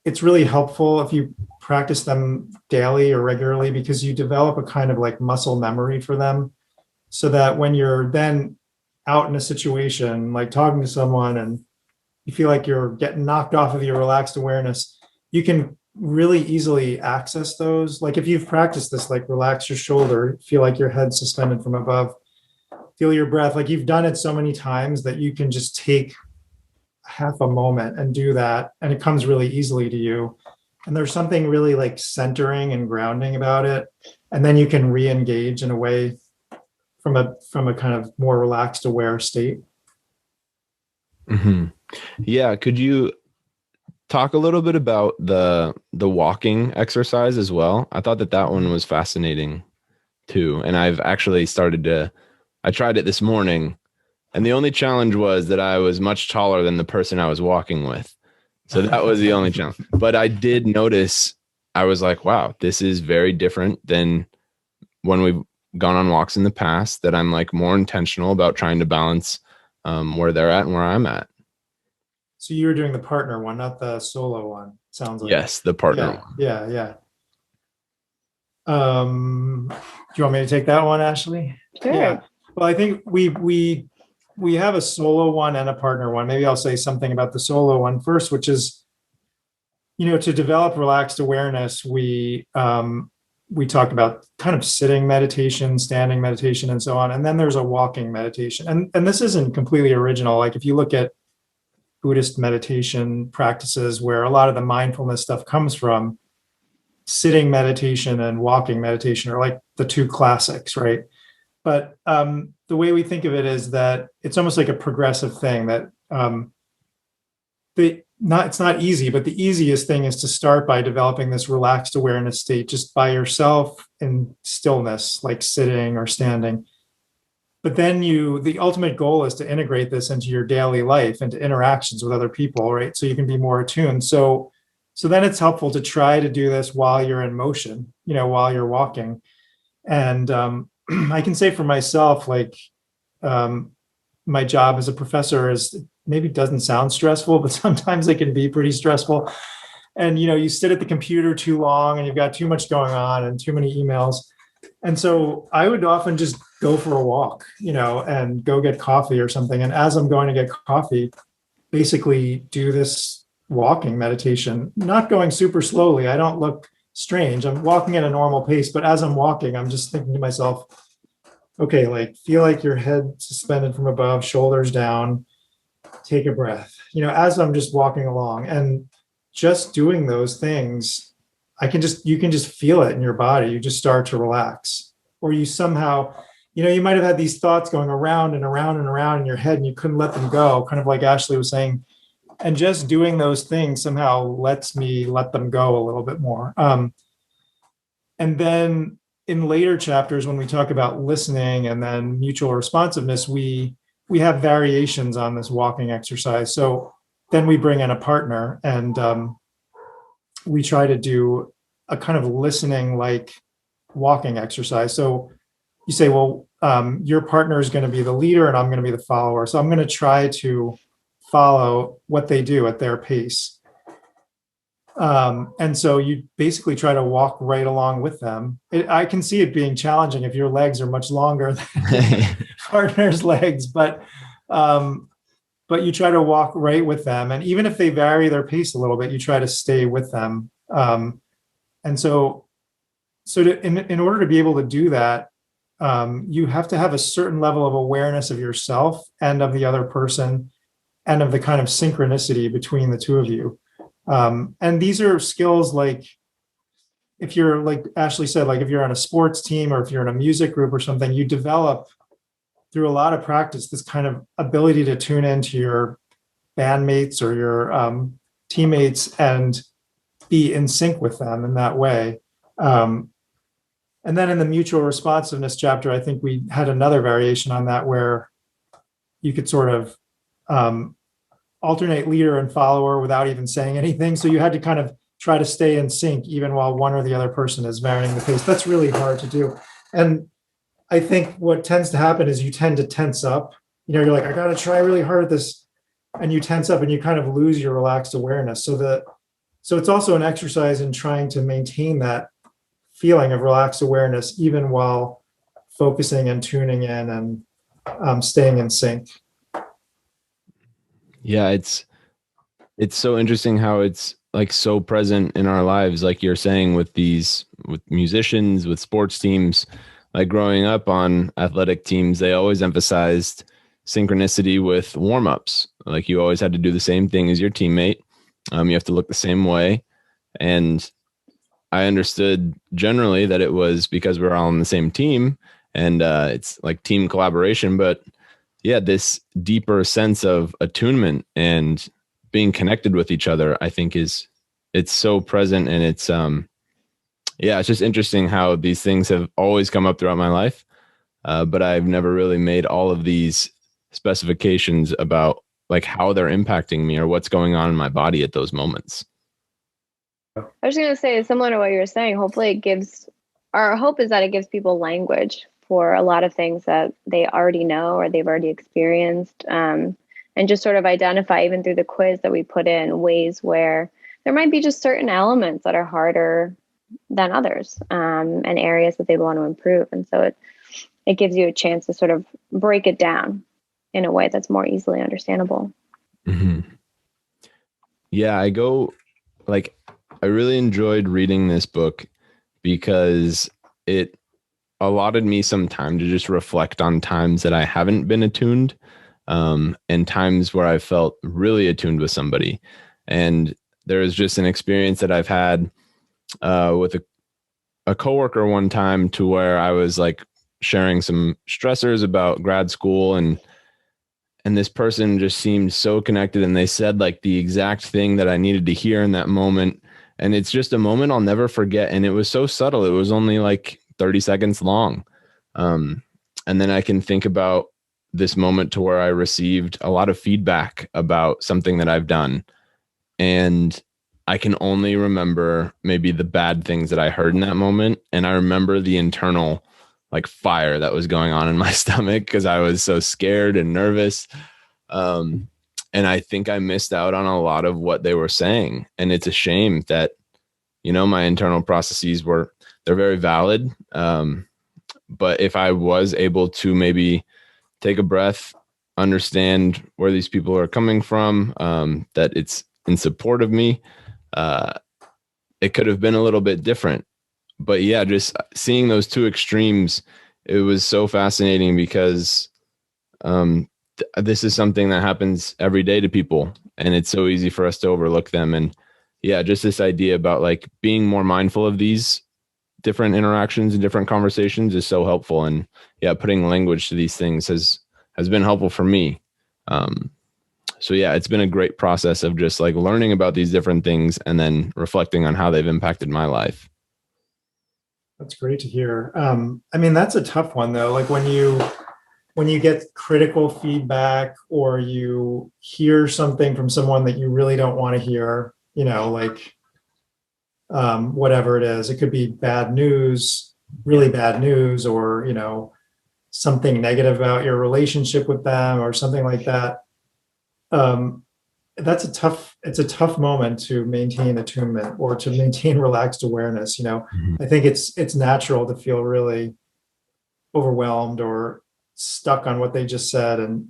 it's really helpful if you practice them daily or regularly, because you develop a kind of like muscle memory for them, so that when you're then out in a situation, like talking to someone, and you feel like you're getting knocked off of your relaxed awareness, you can really easily access those. Like if you've practiced this, like relax your shoulder, feel like your head's suspended from above, feel your breath, like you've done it so many times that you can just take half a moment and do that, and it comes really easily to you. And there's something really like centering and grounding about it. And then you can re-engage in a way from a kind of more relaxed, aware state. Mm-hmm. Yeah. Could you talk a little bit about the walking exercise as well? I thought that one was fascinating too. And I've actually I tried it this morning, and the only challenge was that I was much taller than the person I was walking with. So that was the only challenge. But I did notice, I was like, wow, this is very different than when we've gone on walks in the past, that I'm like more intentional about trying to balance where they're at and where I'm at. So you were doing the partner one, not the solo one, sounds like. Yes, the partner one. Yeah. Do you want me to take that one, Ashley? Sure. Yeah. Well, I think we have a solo one and a partner one. Maybe I'll say something about the solo one first, which is, to develop relaxed awareness, we talked about kind of sitting meditation, standing meditation, and so on. And then there's a walking meditation. And this isn't completely original. Like if you look at Buddhist meditation practices, where a lot of the mindfulness stuff comes from, sitting meditation and walking meditation are like the two classics, right? But the way we think of it is that it's almost like a progressive thing, that it's not easy, but the easiest thing is to start by developing this relaxed awareness state just by yourself in stillness, like sitting or standing. But then the ultimate goal is to integrate this into your daily life, into interactions with other people, right? So you can be more attuned. So then it's helpful to try to do this while you're in motion, while you're walking. And I can say for myself, like my job as a professor maybe doesn't sound stressful, but sometimes it can be pretty stressful. And, you sit at the computer too long, and you've got too much going on and too many emails. And so I would often just go for a walk, and go get coffee or something. And as I'm going to get coffee, basically do this walking meditation, not going super slowly. I don't look strange. I'm walking at a normal pace, but as I'm walking, I'm just thinking to myself, okay, like feel like your head suspended from above, shoulders down, take a breath, as I'm just walking along. And just doing those things, you can just feel it in your body. You just start to relax, or you somehow, you might have had these thoughts going around and around and around in your head, and you couldn't let them go, kind of like Ashley was saying. And just doing those things somehow lets me let them go a little bit more. And then in later chapters, when we talk about listening and then mutual responsiveness, we have variations on this walking exercise. So then we bring in a partner, and we try to do a kind of listening like walking exercise. So you say, well, your partner is going to be the leader and I'm going to be the follower. So I'm going to try to follow what they do at their pace. And so you basically try to walk right along with them. I can see it being challenging if your legs are much longer than partner's legs, but you try to walk right with them. And even if they vary their pace a little bit, you try to stay with them. And so in order to be able to do that, you have to have a certain level of awareness of yourself and of the other person and of the kind of synchronicity between the two of you. And these are skills like, if you're, like Ashley said, like if you're on a sports team or if you're in a music group or something, you develop through a lot of practice this kind of ability to tune into your bandmates or your teammates and be in sync with them in that way. And then in the mutual responsiveness chapter, I think we had another variation on that where you could sort of alternate leader and follower without even saying anything. So you had to kind of try to stay in sync even while one or the other person is varying the pace. That's really hard to do. And I think what tends to happen is you tend to tense up. You know, you're like, I got to try really hard at this. And you tense up and you kind of lose your relaxed awareness. So it's also an exercise in trying to maintain that feeling of relaxed awareness, even while focusing and tuning in and staying in sync. Yeah, it's so interesting how it's like so present in our lives, like you're saying, with musicians, with sports teams. Like growing up on athletic teams, they always emphasized synchronicity with warm-ups. Like you always had to do the same thing as your teammate. You have to look the same way. And I understood generally that it was because we're all on the same team and it's like team collaboration. But yeah, this deeper sense of attunement and being connected with each other, I think it's so present. And it's just interesting how these things have always come up throughout my life. But I've never really made all of these specifications about like how they're impacting me or what's going on in my body at those moments. I was going to say, similar to what you were saying, hopefully our hope is that it gives people language for a lot of things that they already know or they've already experienced, and just sort of identify, even through the quiz that we put in, ways where there might be just certain elements that are harder than others, and areas that they want to improve. And so it gives you a chance to sort of break it down in a way that's more easily understandable. Mm-hmm. Yeah, I really enjoyed reading this book because it allotted me some time to just reflect on times that I haven't been attuned, and times where I felt really attuned with somebody. And there was just an experience that I've had with a coworker one time, to where I was like sharing some stressors about grad school, and this person just seemed so connected, and they said like the exact thing that I needed to hear in that moment. And it's just a moment I'll never forget. And it was so subtle. It was only like 30 seconds long. And then I can think about this moment to where I received a lot of feedback about something that I've done. And I can only remember maybe the bad things that I heard in that moment. And I remember the internal like fire that was going on in my stomach because I was so scared and nervous. And I think I missed out on a lot of what they were saying. And it's a shame that, my internal processes they're very valid. But if I was able to maybe take a breath, understand where these people are coming from, that it's in support of me, it could have been a little bit different. But yeah, just seeing those two extremes, it was so fascinating because this is something that happens every day to people, and it's so easy for us to overlook them. And yeah, just this idea about like being more mindful of these different interactions and different conversations is so helpful. And yeah, putting language to these things has been helpful for me. So yeah, it's been a great process of just like learning about these different things and then reflecting on how they've impacted my life. That's great to hear. I mean, that's a tough one though. Like when you get critical feedback or you hear something from someone that you really don't want to hear, like whatever it is, it could be bad news, really bad news, or, something negative about your relationship with them or something like that. It's a tough moment to maintain attunement or to maintain relaxed awareness. Mm-hmm. I think it's natural to feel really overwhelmed or stuck on what they just said. And,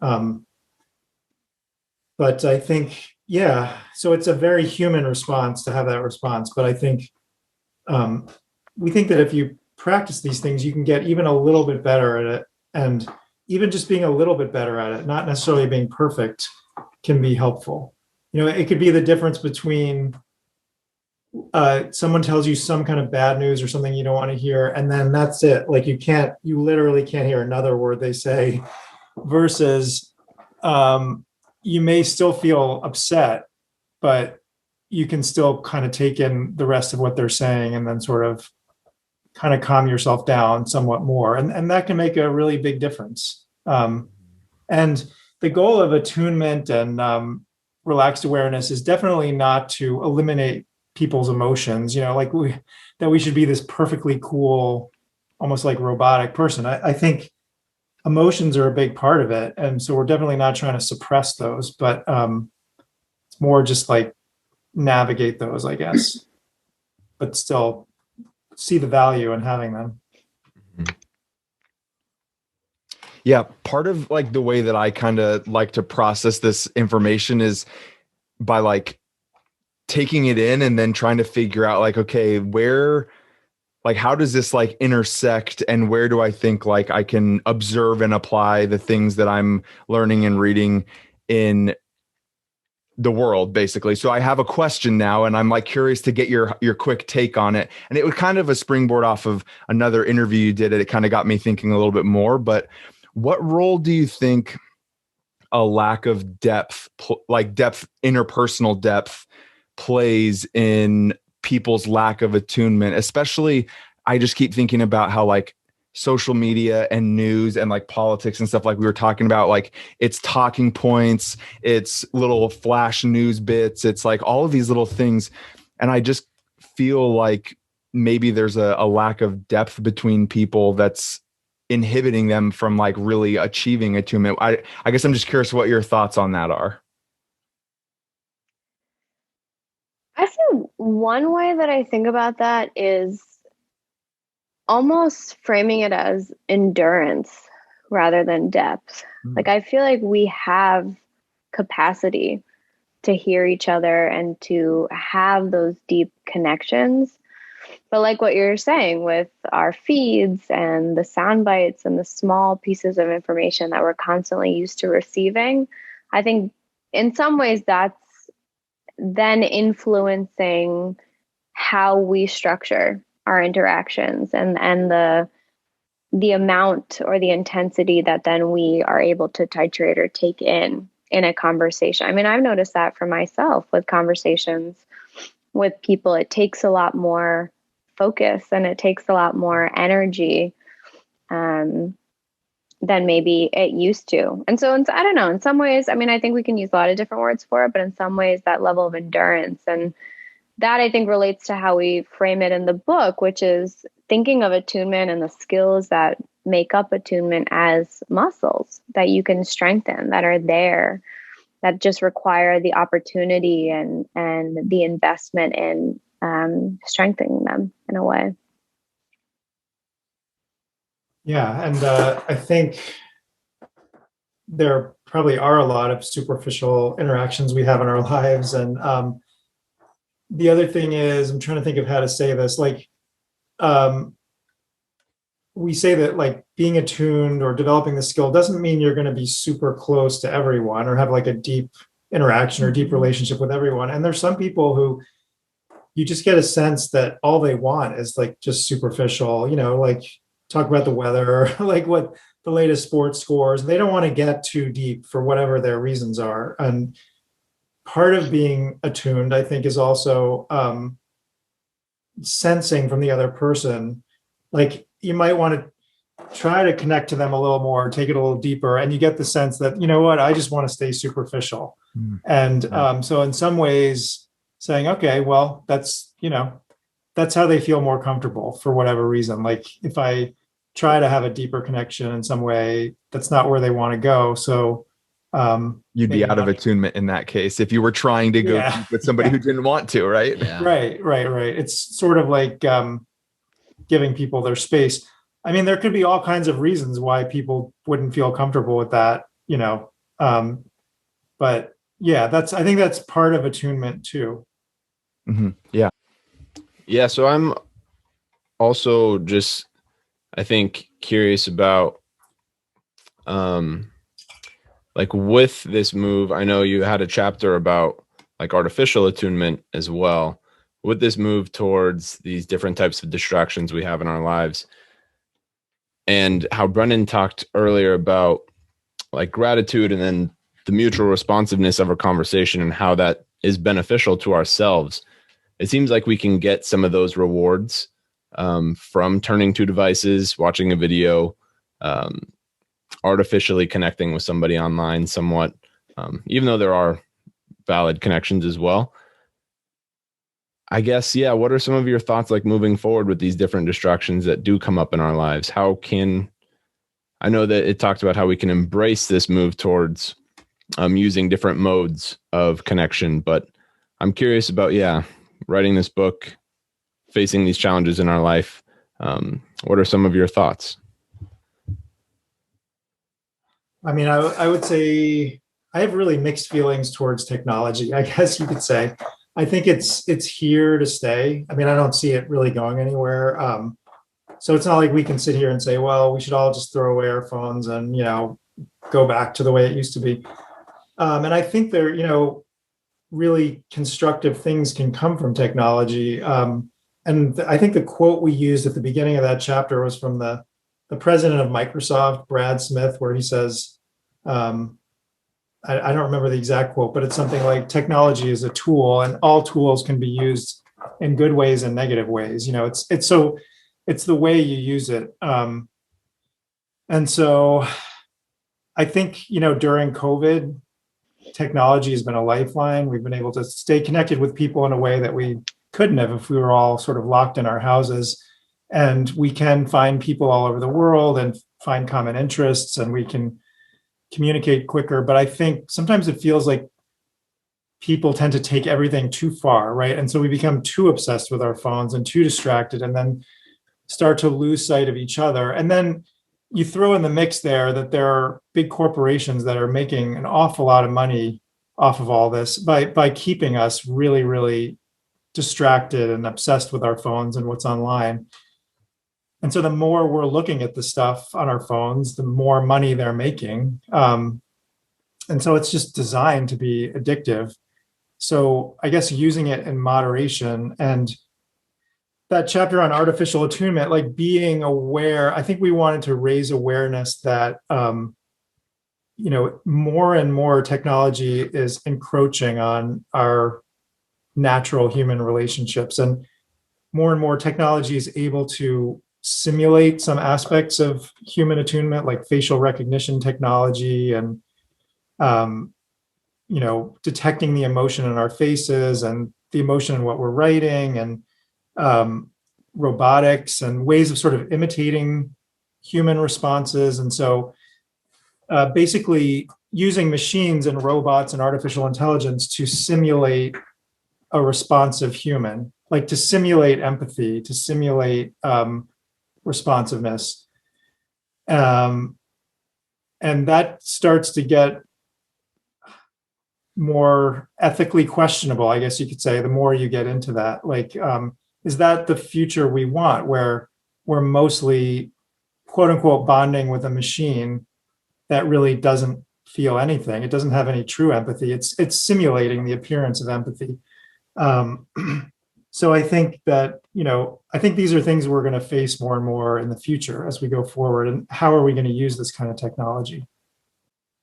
but I think, yeah, so it's a very human response to have that response. But I think, we think that if you practice these things, you can get even a little bit better at it. And even just being a little bit better at it, not necessarily being perfect, can be helpful. It could be the difference between someone tells you some kind of bad news or something you don't want to hear, and then that's it. Like you literally can't hear another word they say, versus you may still feel upset, but you can still kind of take in the rest of what they're saying and then sort of kind of calm yourself down somewhat more. And that can make a really big difference. And the goal of attunement and relaxed awareness is definitely not to eliminate people's emotions, like that we should be this perfectly cool, almost like robotic person. I think emotions are a big part of it. And so we're definitely not trying to suppress those, but it's more just like navigate those, I guess, but still see the value in having them. Yeah. Part of like the way that I kind of like to process this information is by like taking it in and then trying to figure out like, okay, how does this like intersect, and where do I think like I can observe and apply the things that I'm learning and reading in the world, basically. So I have a question now, and I'm like curious to get your quick take on it. And it was kind of a springboard off of another interview you did. It kind of got me thinking a little bit more, but what role do you think a lack of depth, interpersonal depth, plays in people's lack of attunement? Especially, I just keep thinking about how like social media and news and like politics and stuff like we were talking about, like it's talking points, it's little flash news bits, it's like all of these little things. And I just feel like maybe there's a lack of depth between people that's inhibiting them from like really achieving attunement. I guess I'm just curious what your thoughts on that are. I think one way that I think about that is almost framing it as endurance rather than depth. Like, I feel like we have capacity to hear each other and to have those deep connections. But like what you're saying with our feeds and the sound bites and the small pieces of information that we're constantly used to receiving, I think in some ways that's then influencing how we structure our interactions and the amount or the intensity that then we are able to titrate or take in a conversation. I mean, I've noticed that for myself with conversations with people. It takes a lot more focus and it takes a lot more energy than maybe it used to. And so I don't know, in some ways, I mean, I think we can use a lot of different words for it, but in some ways that level of endurance, and that I think relates to how we frame it in the book, which is thinking of attunement and the skills that make up attunement as muscles that you can strengthen, that are there, that just require the opportunity and the investment in strengthening them in a way. Yeah. And I think there probably are a lot of superficial interactions we have in our lives. And the other thing is, I'm trying to think of how to say this, like, we say that like being attuned or developing the skill doesn't mean you're going to be super close to everyone or have like a deep interaction or deep relationship with everyone. And there's some people who you just get a sense that all they want is like just superficial, like talk about the weather, like what the latest sports scores. They don't want to get too deep for whatever their reasons are. And part of being attuned, I think, is also sensing from the other person. Like you might want to try to connect to them a little more, take it a little deeper, and you get the sense that, you know what, I just want to stay superficial. And so in some ways saying, okay, well, that's how they feel more comfortable for whatever reason. Like if I try to have a deeper connection in some way, that's not where they want to go. So you'd be out of attunement in that case if you were trying to go deep with somebody who didn't want to, right? Yeah. Right. It's sort of like giving people their space. I mean, there could be all kinds of reasons why people wouldn't feel comfortable with that, but yeah, I think that's part of attunement too. Mm-hmm. Yeah. Yeah. So I'm also just I think curious about, like with this move, I know you had a chapter about like artificial attunement as well. With this move towards these different types of distractions we have in our lives, and how Brennan talked earlier about like gratitude and then the mutual responsiveness of our conversation and how that is beneficial to ourselves. It seems like we can get some of those rewards from turning to devices, watching a video, artificially connecting with somebody online somewhat, even though there are valid connections as well. I guess, yeah, what are some of your thoughts like moving forward with these different distractions that do come up in our lives? How can, I know that it talked about how we can embrace this move towards using different modes of connection, but I'm curious about, yeah, writing this book, facing these challenges in our life. What are some of your thoughts? I mean, I would say I have really mixed feelings towards technology, I guess you could say. I think it's here to stay. I mean, I don't see it really going anywhere. So it's not like we can sit here and say, well, we should all just throw away our phones and, go back to the way it used to be. And I think there, really constructive things can come from technology. And I think the quote we used at the beginning of that chapter was from the president of Microsoft, Brad Smith, where he says, I don't remember the exact quote, but it's something like technology is a tool and all tools can be used in good ways and negative ways. It's the way you use it. And so I think, during COVID, technology has been a lifeline. We've been able to stay connected with people in a way that we couldn't have if we were all sort of locked in our houses. And we can find people all over the world and find common interests, and we can communicate quicker. But I think sometimes it feels like people tend to take everything too far, right? And so we become too obsessed with our phones and too distracted, and then start to lose sight of each other. And then you throw in the mix there that there are big corporations that are making an awful lot of money off of all this by keeping us really, really distracted and obsessed with our phones and what's online. And so the more we're looking at the stuff on our phones, the more money they're making. And so it's just designed to be addictive. So I guess using it in moderation, and that chapter on artificial attunement, like being aware, I think we wanted to raise awareness that, more and more technology is encroaching on our natural human relationships, and more technology is able to simulate some aspects of human attunement, like facial recognition technology and, detecting the emotion in our faces and the emotion in what we're writing, and robotics and ways of sort of imitating human responses. And so basically using machines and robots and artificial intelligence to simulate a responsive human, like to simulate empathy, to simulate responsiveness. And that starts to get more ethically questionable, I guess you could say, the more you get into that. Like, is that the future we want, where we're mostly, quote unquote, bonding with a machine that really doesn't feel anything? It doesn't have any true empathy. It's simulating the appearance of empathy. So I think that, I think these are things we're going to face more and more in the future as we go forward. And how are we going to use this kind of technology?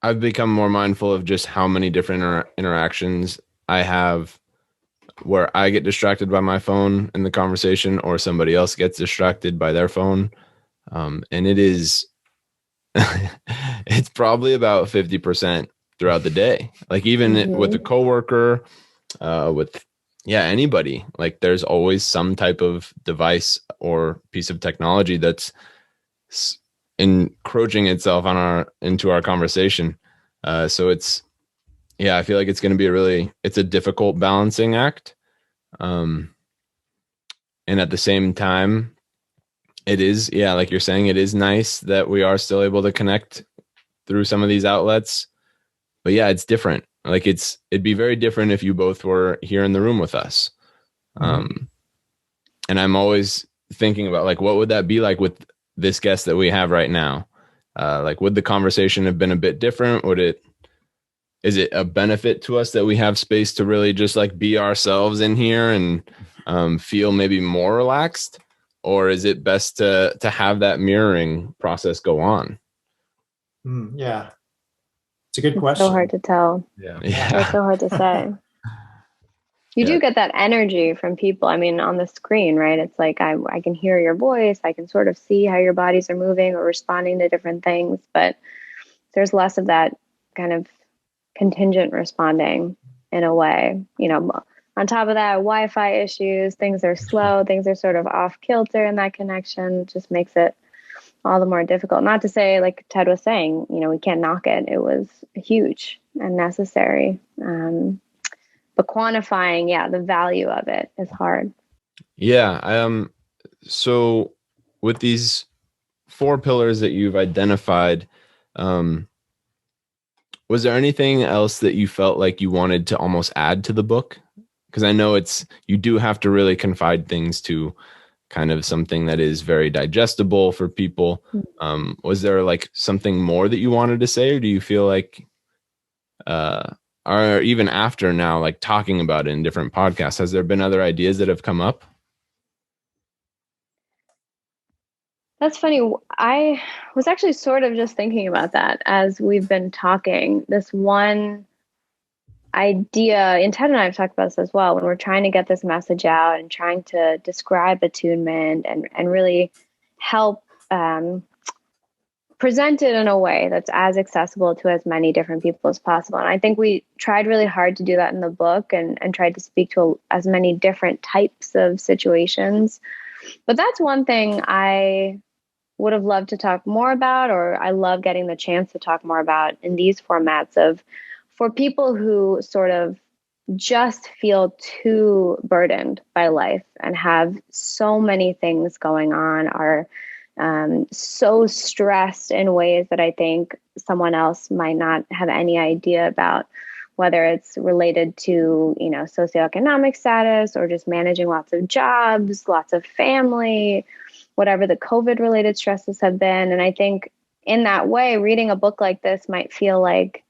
I've become more mindful of just how many different interactions I have where I get distracted by my phone in the conversation, or somebody else gets distracted by their phone. And it is, it's probably about 50% throughout the day. Like even with a coworker, with anybody, like there's always some type of device or piece of technology that's encroaching itself into our conversation. So it's, I feel like it's going to be it's a difficult balancing act. And at the same time, it is, like you're saying, it is nice that we are still able to connect through some of these outlets, but it's different. Like it'd be very different if you both were here in the room with us. And I'm always thinking about like, what would that be like with this guest that we have right now? Like, would the conversation have been a bit different? Is it a benefit to us that we have space to really just like be ourselves in here and feel maybe more relaxed? Or is it best to have that mirroring process go on? Yeah. It's a good question. So hard to tell. Yeah. It's so hard to say. You do get that energy from people. I mean, on the screen, right? It's like I can hear your voice. I can sort of see how your bodies are moving or responding to different things. But there's less of that kind of contingent responding in a way. You know, on top of that, Wi-Fi issues, things are slow, things are sort of off kilter in that connection. It just makes it all the more difficult. Not to say, like Ted was saying, you know, we can't knock it. It was huge and necessary. But quantifying, the value of it is hard. Yeah. So with these 4 pillars that you've identified, was there anything else that you felt like you wanted to almost add to the book? Because I know you do have to really confide things to kind of something that is very digestible for people. Was there like something more that you wanted to say, or do you feel like, or even after now, like talking about it in different podcasts, has there been other ideas that have come up? That's funny. I was actually sort of just thinking about that as we've been talking. This one idea, and Ted and I have talked about this as well, when we're trying to get this message out and trying to describe attunement and really help present it in a way that's as accessible to as many different people as possible. And I think we tried really hard to do that in the book and tried to speak to as many different types of situations. But that's one thing I would have loved to talk more about, or I love getting the chance to talk more about in these formats for people who sort of just feel too burdened by life and have so many things going on, are so stressed in ways that I think someone else might not have any idea about, whether it's related to, you know, socioeconomic status or just managing lots of jobs, lots of family, whatever the COVID related stresses have been. And I think in that way, reading a book like this might feel like,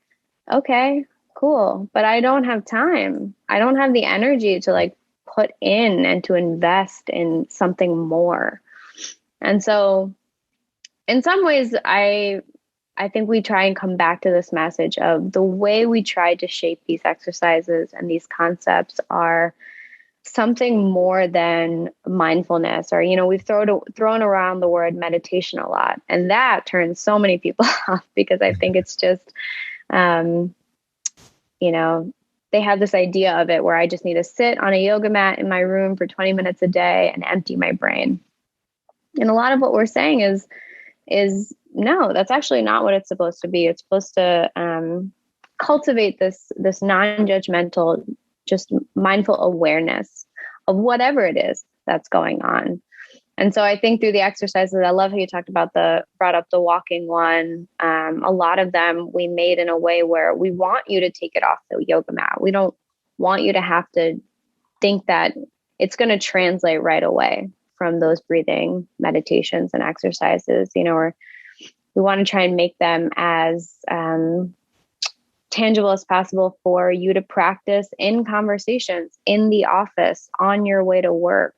okay, cool, but I don't have time. I don't have the energy to like put in and to invest in something more. And so in some ways, I think we try and come back to this message of the way we try to shape these exercises and these concepts are something more than mindfulness, or, you know, we've thrown around the word meditation a lot, and that turns so many people off because I think it's just, you know, they have this idea of it where I just need to sit on a yoga mat in my room for 20 minutes a day and empty my brain. And a lot of what we're saying is no, that's actually not what it's supposed to be. It's supposed to cultivate this non-judgmental, just mindful awareness of whatever it is that's going on. And so I think through the exercises, I love how you brought up the walking one. A lot of them we made in a way where we want you to take it off the yoga mat. We don't want you to have to think that it's going to translate right away from those breathing meditations and exercises, you know, or we want to try and make them as tangible as possible for you to practice in conversations, in the office, on your way to work,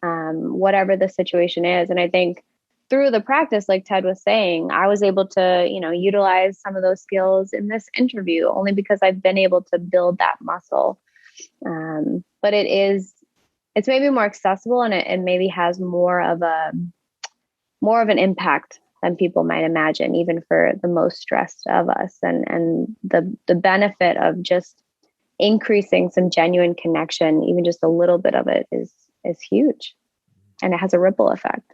whatever the situation is. And I think through the practice, like Ted was saying, I was able to, you know, utilize some of those skills in this interview only because I've been able to build that muscle. But it's maybe more accessible, and it maybe has more of an impact than people might imagine, even for the most stressed of us. And the benefit of just increasing some genuine connection, even just a little bit of it, is huge, and it has a ripple effect.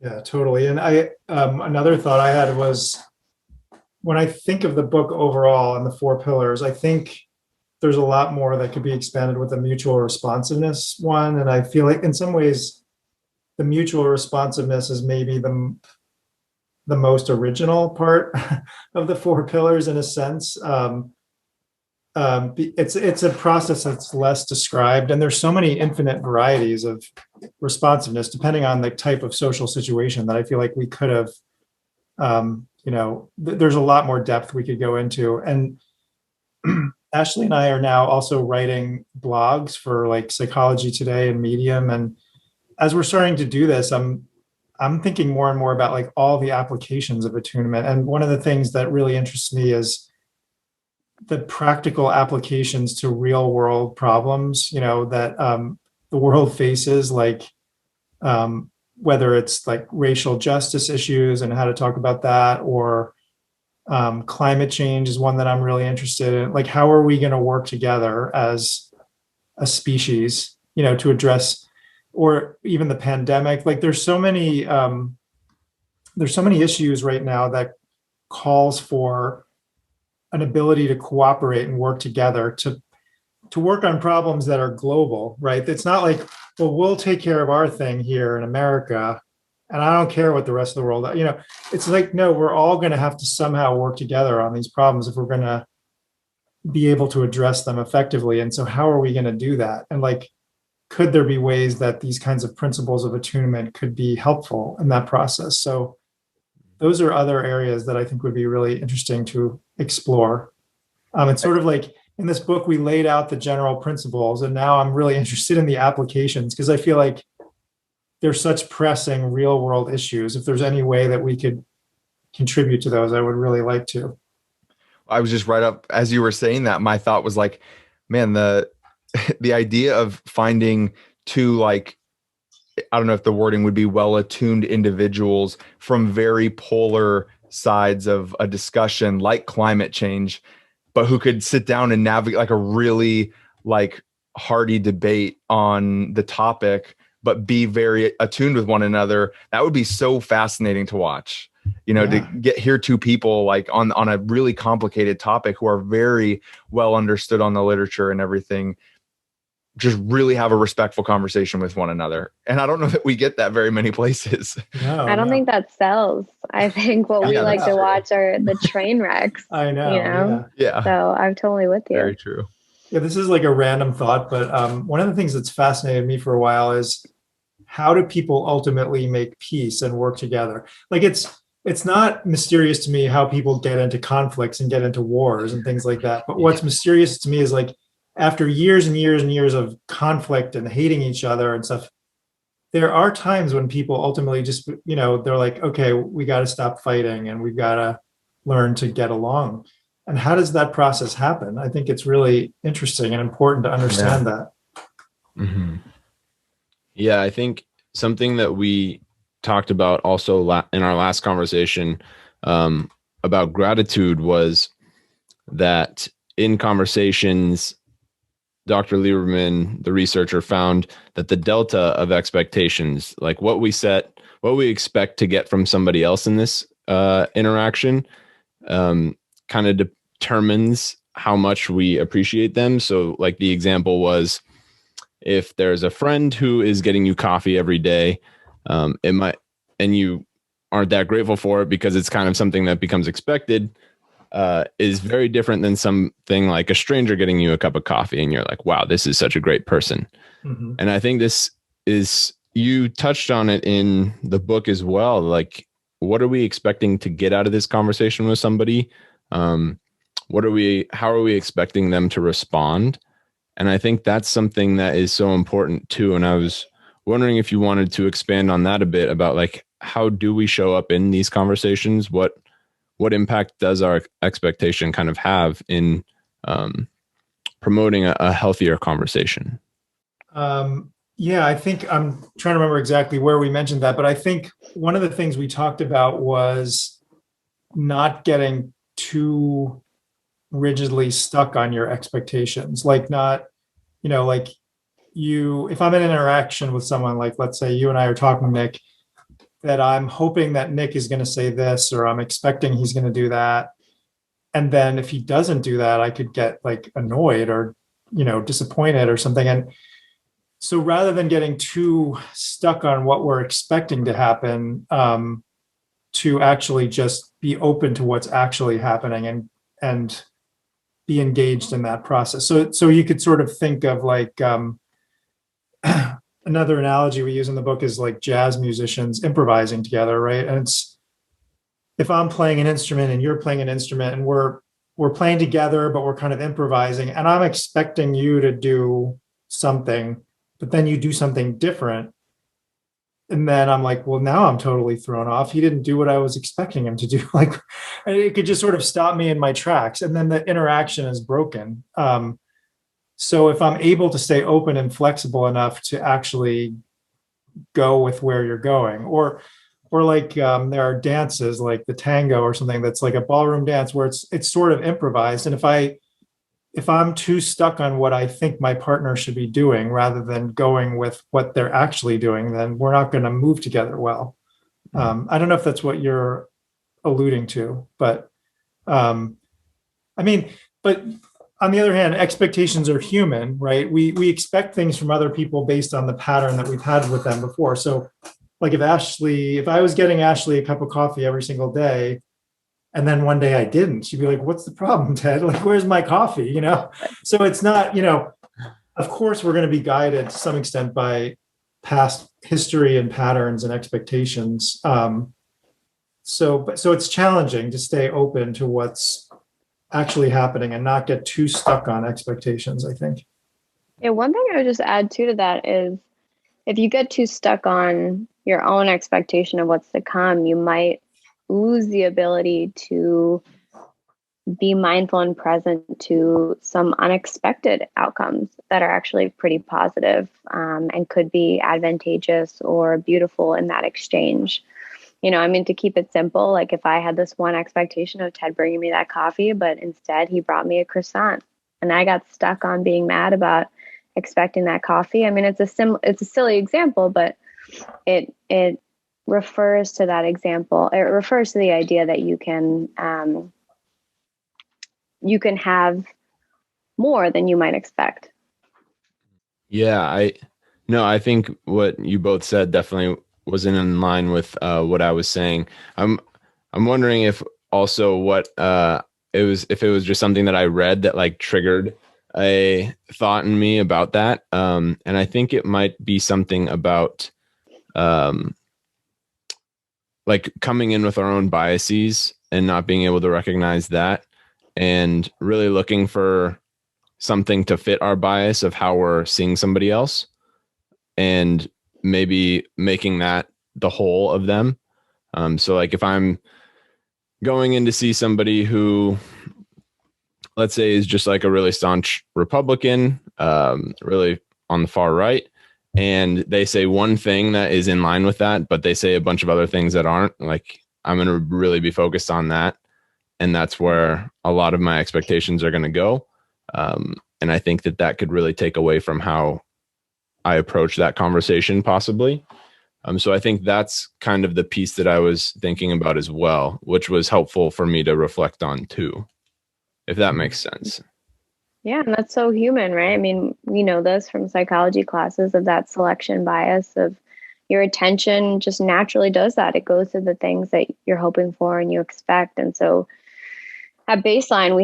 Yeah, totally. And I another thought I had was, when I think of the book overall and the 4 pillars, I think there's a lot more that could be expanded with the mutual responsiveness one. And I feel like in some ways, the mutual responsiveness is maybe the most original part of the 4 pillars in a sense. it's a process that's less described, and there's so many infinite varieties of responsiveness depending on the type of social situation that I feel like we could have, there's a lot more depth we could go into. And Ashley and I are now also writing blogs for like Psychology Today and Medium. And as we're starting to do this, I'm thinking more and more about like all the applications of attunement. And one of the things that really interests me is the practical applications to real world problems, that the world faces, like whether it's like racial justice issues and how to talk about that, or climate change is one that I'm really interested in. Like, how are we going to work together as a species, to address, or even the pandemic? Like, there's so many issues right now that calls for an ability to cooperate and work together to work on problems that are global, right? It's not like, well, we'll take care of our thing here in America, and I don't care what the rest of the world, it's like, no, we're all going to have to somehow work together on these problems if we're going to be able to address them effectively. And so how are we going to do that? And like, could there be ways that these kinds of principles of attunement could be helpful in that process? So those are other areas that I think would be really interesting to explore. It's sort of like in this book, we laid out the general principles, and now I'm really interested in the applications because I feel like there's such pressing real world issues. If there's any way that we could contribute to those, I would really like to. I was just right up as you were saying that. My thought was like, man, the idea of finding two, like, I don't know if the wording would be well-attuned individuals from very polar sides of a discussion like climate change, but who could sit down and navigate like a really like hearty debate on the topic, but be very attuned with one another. That would be so fascinating to watch, to hear two people like on a really complicated topic who are very well understood on the literature and everything, just really have a respectful conversation with one another. And I don't know that we get that very many places. I don't think that sells. I think what we like to watch are the train wrecks. I know. Yeah. So I'm totally with you. Very true. Yeah, this is like a random thought, but one of the things that's fascinated me for a while is how do people ultimately make peace and work together? Like, it's not mysterious to me how people get into conflicts and get into wars and things like that. But what's mysterious to me is like, after years and years and years of conflict and hating each other and stuff, there are times when people ultimately just, they're like, okay, we got to stop fighting and we've got to learn to get along. And how does that process happen? I think it's really interesting and important to understand that. Mm-hmm. Yeah, I think something that we talked about also in our last conversation about gratitude was that in conversations, Dr. Lieberman, the researcher, found that the delta of expectations, like what we expect to get from somebody else in this interaction, kind of determines how much we appreciate them. So like the example was, if there's a friend who is getting you coffee every day, and you aren't that grateful for it because it's kind of something that becomes expected, is very different than something like a stranger getting you a cup of coffee and you're like, wow, this is such a great person. Mm-hmm. And I think this is, you touched on it in the book as well. Like, what are we expecting to get out of this conversation with somebody? How are we expecting them to respond? And I think that's something that is so important too. And I was wondering if you wanted to expand on that a bit about like, how do we show up in these conversations? What impact does our expectation kind of have in promoting a healthier conversation? I think I'm trying to remember exactly where we mentioned that, but I think one of the things we talked about was not getting too rigidly stuck on your expectations. Like not, if I'm in an interaction with someone, like let's say you and I are talking, Nick, that I'm hoping that Nick is going to say this, or I'm expecting he's going to do that. And then if he doesn't do that, I could get like annoyed or, disappointed or something. And so rather than getting too stuck on what we're expecting to happen, to actually just be open to what's actually happening and be engaged in that process. So you could sort of think of like another analogy we use in the book is like jazz musicians improvising together, right? And it's if I'm playing an instrument and you're playing an instrument and we're playing together, but we're kind of improvising, and I'm expecting you to do something, but then you do something different. And then I'm like, well, now I'm totally thrown off. He didn't do what I was expecting him to do. Like it could just sort of stop me in my tracks. And then the interaction is broken. So if I'm able to stay open and flexible enough to actually go with where you're going, or like there are dances like the tango or something that's like a ballroom dance where it's sort of improvised. And if I'm too stuck on what I think my partner should be doing rather than going with what they're actually doing, then we're not going to move together well. I don't know if that's what you're alluding to, but I mean, but on the other hand, expectations are human, right? We expect things from other people based on the pattern that we've had with them before. So like if I was getting Ashley a cup of coffee every single day, and then one day I didn't, she'd be like, what's the problem, Ted? Like, where's my coffee? So it's not, of course we're going to be guided to some extent by past history and patterns and expectations. So it's challenging to stay open to what's actually happening and not get too stuck on expectations, I think. Yeah, one thing I would just add to that is if you get too stuck on your own expectation of what's to come, you might lose the ability to be mindful and present to some unexpected outcomes that are actually pretty positive, and could be advantageous or beautiful in that exchange. To keep it simple, like if I had this one expectation of Ted bringing me that coffee, but instead he brought me a croissant and I got stuck on being mad about expecting that coffee. It's a silly example, but it refers to that example. It refers to the idea that you can have more than you might expect. Yeah, I think what you both said definitely wasn't in line with what I was saying. I'm wondering if also what if it was just something that I read that like triggered a thought in me about that. And I think it might be something about like coming in with our own biases and not being able to recognize that and really looking for something to fit our bias of how we're seeing somebody else and maybe making that the whole of them. So like if I'm going in to see somebody who, let's say, is just like a really staunch Republican, really on the far right, and they say one thing that is in line with that, but they say a bunch of other things that aren't, like I'm going to really be focused on that. And that's where a lot of my expectations are going to go. And I think that could really take away from how I approach that conversation possibly. So I think that's kind of the piece that I was thinking about as well, which was helpful for me to reflect on too, if that makes sense. Yeah, and that's so human, right? We know this from psychology classes of that selection bias of your attention just naturally does that. It goes to the things that you're hoping for and you expect. And so at baseline,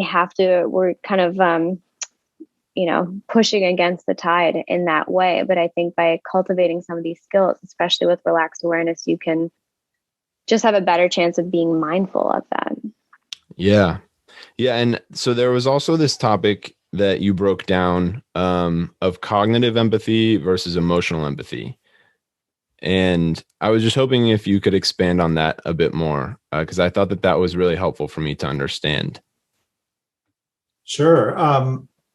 we're kind of, pushing against the tide in that way. But I think by cultivating some of these skills, especially with relaxed awareness, you can just have a better chance of being mindful of that. Yeah. Yeah. And so there was also this topic that you broke down of cognitive empathy versus emotional empathy. And I was just hoping if you could expand on that a bit more, because I thought that was really helpful for me to understand. Sure.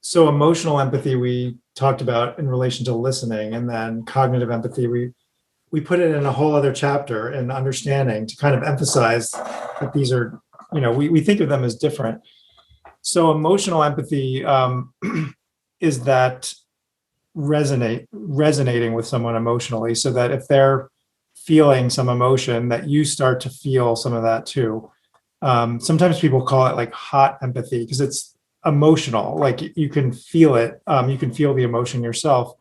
So emotional empathy we talked about in relation to listening, and then cognitive empathy we put it in a whole other chapter in understanding to kind of emphasize that these are, we think of them as different. So emotional empathy is that resonating with someone emotionally, so that if they're feeling some emotion, that you start to feel some of that too. Sometimes people call it like hot empathy because it's emotional, like you can feel it, you can feel the emotion yourself.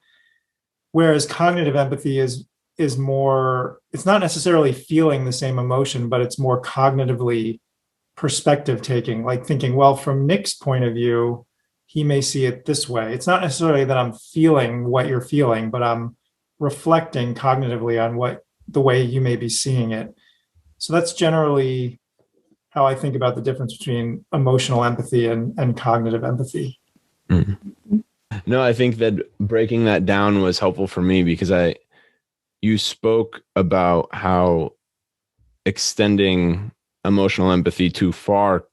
Whereas cognitive empathy is more, it's not necessarily feeling the same emotion, but it's more cognitively perspective taking, like thinking, well, from Nick's point of view, he may see it this way. It's not necessarily that I'm feeling what you're feeling, but I'm reflecting cognitively on the way you may be seeing it. So that's generally how I think about the difference between emotional empathy and cognitive empathy. Mm-hmm. No, I think that breaking that down was helpful for me because you spoke about how extending emotional empathy too far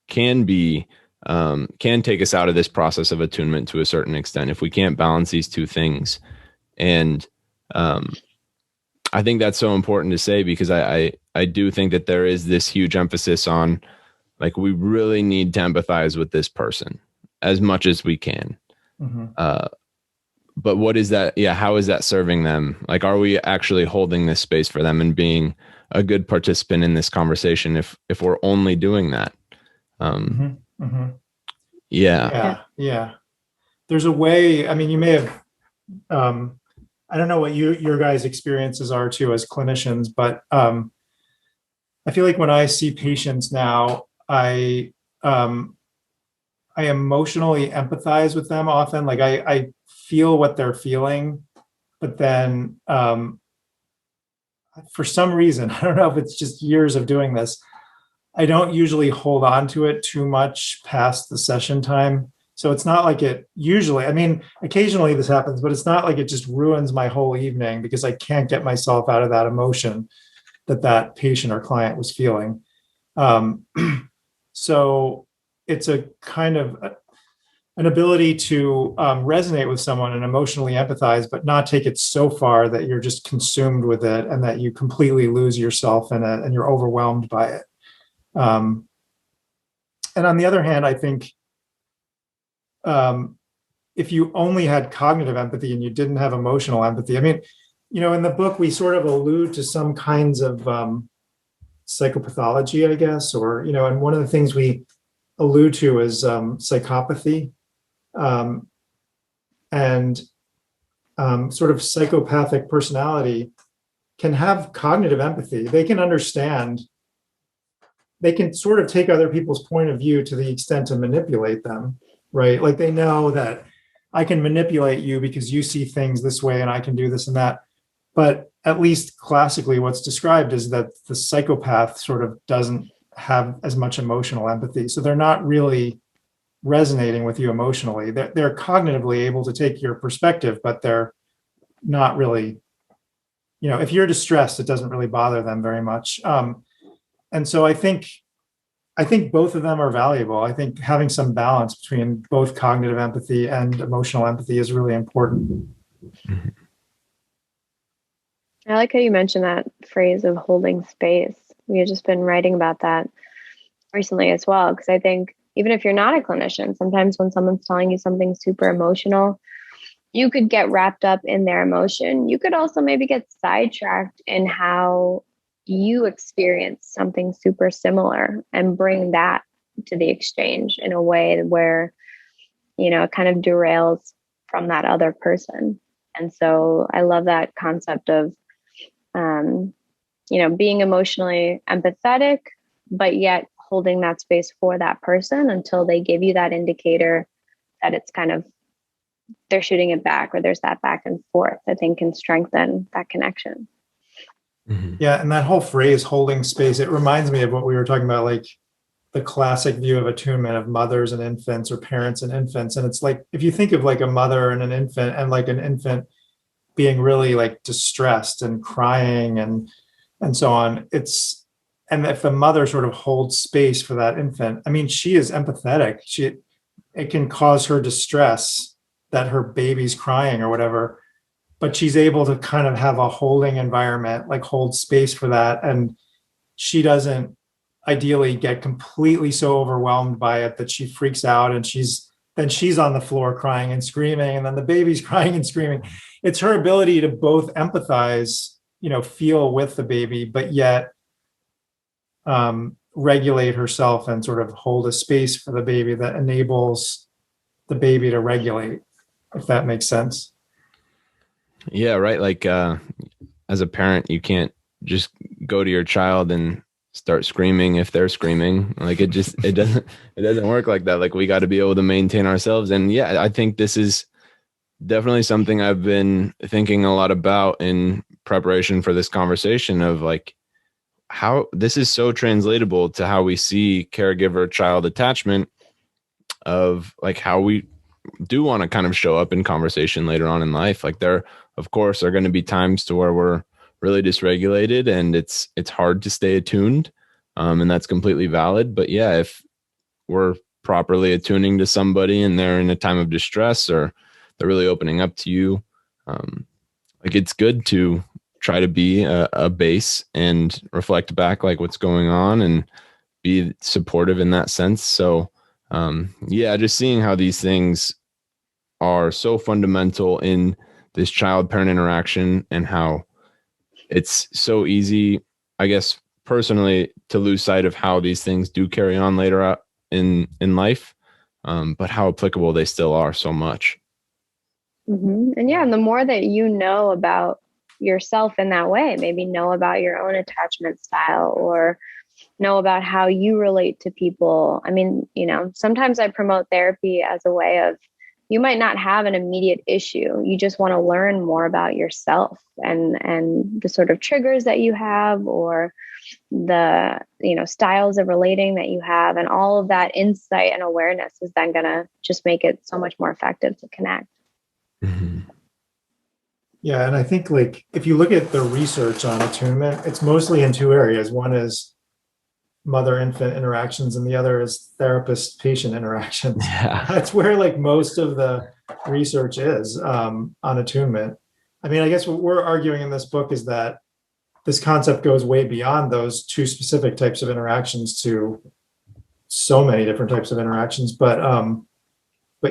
can take us out of this process of attunement to a certain extent if we can't balance these two things. And I think that's so important to say because I do think that there is this huge emphasis on, like, we really need to empathize with this person as much as we can. Mm-hmm. But what is that? Yeah. How is that serving them? Like, are we actually holding this space for them and being a good participant in this conversation if we're only doing that? Mm-hmm. Mm-hmm. Yeah. There's a way, I mean, you may have, I don't know what your guys' experiences are too as clinicians, but I feel like when I see patients now, I emotionally empathize with them often. Like I feel what they're feeling, but then for some reason, I don't know if it's just years of doing this, I don't usually hold on to it too much past the session time. So it's not like it usually, I mean, occasionally this happens, but it's not like it just ruins my whole evening because I can't get myself out of that emotion that patient or client was feeling. So it's a kind of an ability to resonate with someone and emotionally empathize, but not take it so far that you're just consumed with it and that you completely lose yourself in it and you're overwhelmed by it. And on the other hand, I think if you only had cognitive empathy and you didn't have emotional empathy, I mean, in the book, we sort of allude to some kinds of psychopathology, I guess, or, and one of the things we allude to is psychopathy and sort of psychopathic personality can have cognitive empathy. They can understand, they can sort of take other people's point of view to the extent to manipulate them, right? Like they know that I can manipulate you because you see things this way and I can do this and that. But at least classically, what's described is that the psychopath sort of doesn't have as much emotional empathy. So they're not really resonating with you emotionally. They're cognitively able to take your perspective, but they're not really, if you're distressed, it doesn't really bother them very much. And so I think both of them are valuable. I think having some balance between both cognitive empathy and emotional empathy is really important. Mm-hmm. I like how you mentioned that phrase of holding space. We had just been writing about that recently as well, because I think even if you're not a clinician, sometimes when someone's telling you something super emotional, you could get wrapped up in their emotion. You could also maybe get sidetracked in how you experience something super similar and bring that to the exchange in a way where, it kind of derails from that other person. And so I love that concept of, being emotionally empathetic, but yet holding that space for that person until they give you that indicator that it's kind of, they're shooting it back or there's that back and forth, I think can strengthen that connection. Mm-hmm. Yeah. And that whole phrase, holding space, it reminds me of what we were talking about, like the classic view of attunement of mothers and infants or parents and infants. And it's like, if you think of like a mother and an infant and like an infant being really like distressed and crying and so on, and if the mother sort of holds space for that infant, I mean, she is empathetic. It can cause her distress that her baby's crying or whatever, but she's able to kind of have a holding environment, like hold space for that. And she doesn't ideally get completely so overwhelmed by it that she freaks out and she's on the floor crying and screaming, and then the baby's crying and screaming. It's her ability to both empathize, feel with the baby, but yet regulate herself and sort of hold a space for the baby that enables the baby to regulate, if that makes sense. Yeah, right. Like as a parent, you can't just go to your child and start screaming if they're screaming. Like it doesn't work like that. Like we got to be able to maintain ourselves. And yeah, I think this is definitely something I've been thinking a lot about in preparation for this conversation of like how this is so translatable to how we see caregiver child attachment, of like how we do want to kind of show up in conversation later on in life. Like there, of course, are going to be times to where we're really dysregulated and it's hard to stay attuned. And that's completely valid. But yeah, if we're properly attuning to somebody and they're in a time of distress or they're really opening up to you, like it's good to try to be a base and reflect back like what's going on and be supportive in that sense. So yeah, just seeing how these things are so fundamental in this child-parent interaction and how it's so easy, I guess, personally, to lose sight of how these things do carry on later out in life, but how applicable they still are so much. Mm-hmm. And yeah, and the more that you know about yourself in that way, maybe know about your own attachment style or know about how you relate to people. I mean, sometimes I promote therapy as a way of, you might not have an immediate issue. You just want to learn more about yourself and the sort of triggers that you have or the, styles of relating that you have. And all of that insight and awareness is then going to just make it so much more effective to connect. Mm-hmm. Yeah. And I think like, if you look at the research on attunement, it's mostly in two areas. One is mother-infant interactions and the other is therapist-patient interactions. Yeah. That's where like most of the research is on attunement. I mean, I guess what we're arguing in this book is that this concept goes way beyond those two specific types of interactions to so many different types of interactions. But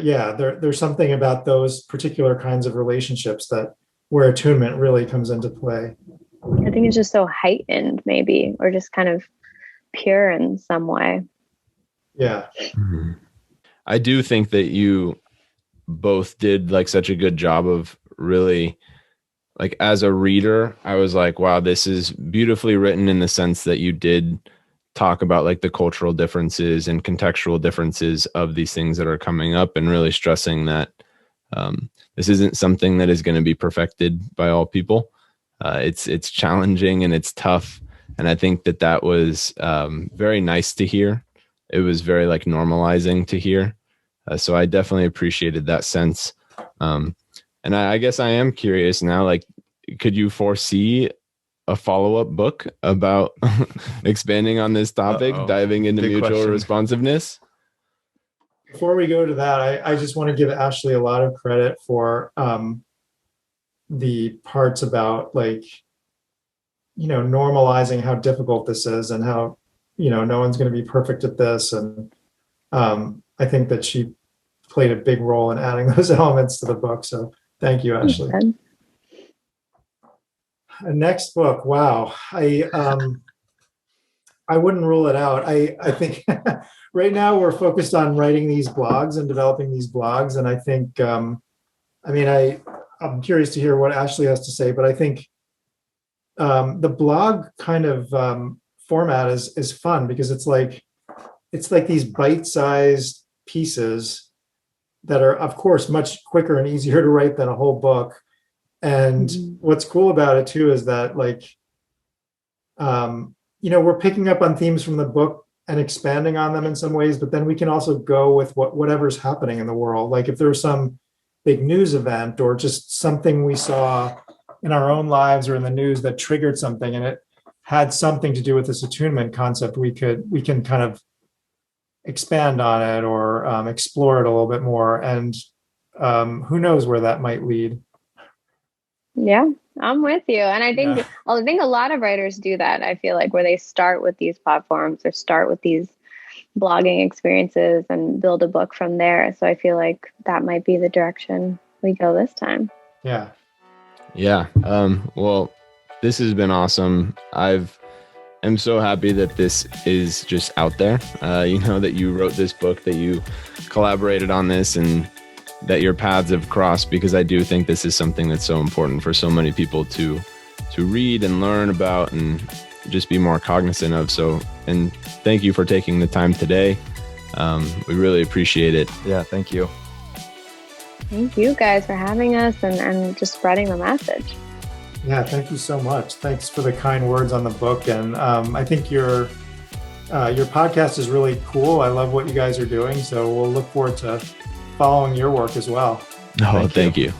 yeah, there's something about those particular kinds of relationships that where attunement really comes into play. I think it's just so heightened maybe, or just kind of pure in some way. Yeah. Mm-hmm. I do think that you both did like such a good job of really, like as a reader, I was like, wow, this is beautifully written in the sense that you did talk about like the cultural differences and contextual differences of these things that are coming up and really stressing that this isn't something that is going to be perfected by all people. It's challenging and it's tough. And I think that was very nice to hear. It was very like normalizing to hear. So I definitely appreciated that sense. And I guess I am curious now, like, could you foresee a follow-up book about expanding on this topic, diving into Big mutual question. responsiveness? Before we go to that, I just want to give Ashley a lot of credit for the parts about like, normalizing how difficult this is and how, no one's going to be perfect at this. And I think that she played a big role in adding those elements to the book. So thank you, Ashley. Okay. Next book. Wow. I wouldn't rule it out. I think right now we're focused on writing these blogs and developing these blogs. And I think, I'm curious to hear what Ashley has to say, but I think the blog kind of format is fun because it's like these bite-sized pieces that are, of course, much quicker and easier to write than a whole book. And what's cool about it too is that like, we're picking up on themes from the book and expanding on them in some ways, but then we can also go with whatever's happening in the world. Like if there's some big news event or just something we saw in our own lives or in the news that triggered something and it had something to do with this attunement concept, we can kind of expand on it or explore it a little bit more. And who knows where that might lead. Yeah, I'm with you. And I think a lot of writers do that. I feel like where they start with these platforms or start with these blogging experiences and build a book from there. So I feel like that might be the direction we go this time. Yeah. Yeah. Well, this has been awesome. I'm so happy that this is just out there. That you wrote this book, that you collaborated on this, and that your paths have crossed, because I do think this is something that's so important for so many people to read and learn about and just be more cognizant of. So, and thank you for taking the time today. We really appreciate it. Yeah, thank you. Thank you guys for having us and just spreading the message. Yeah, thank you so much. Thanks for the kind words on the book. And I think your podcast is really cool. I love what you guys are doing. So we'll look forward to following your work as well. Thank you.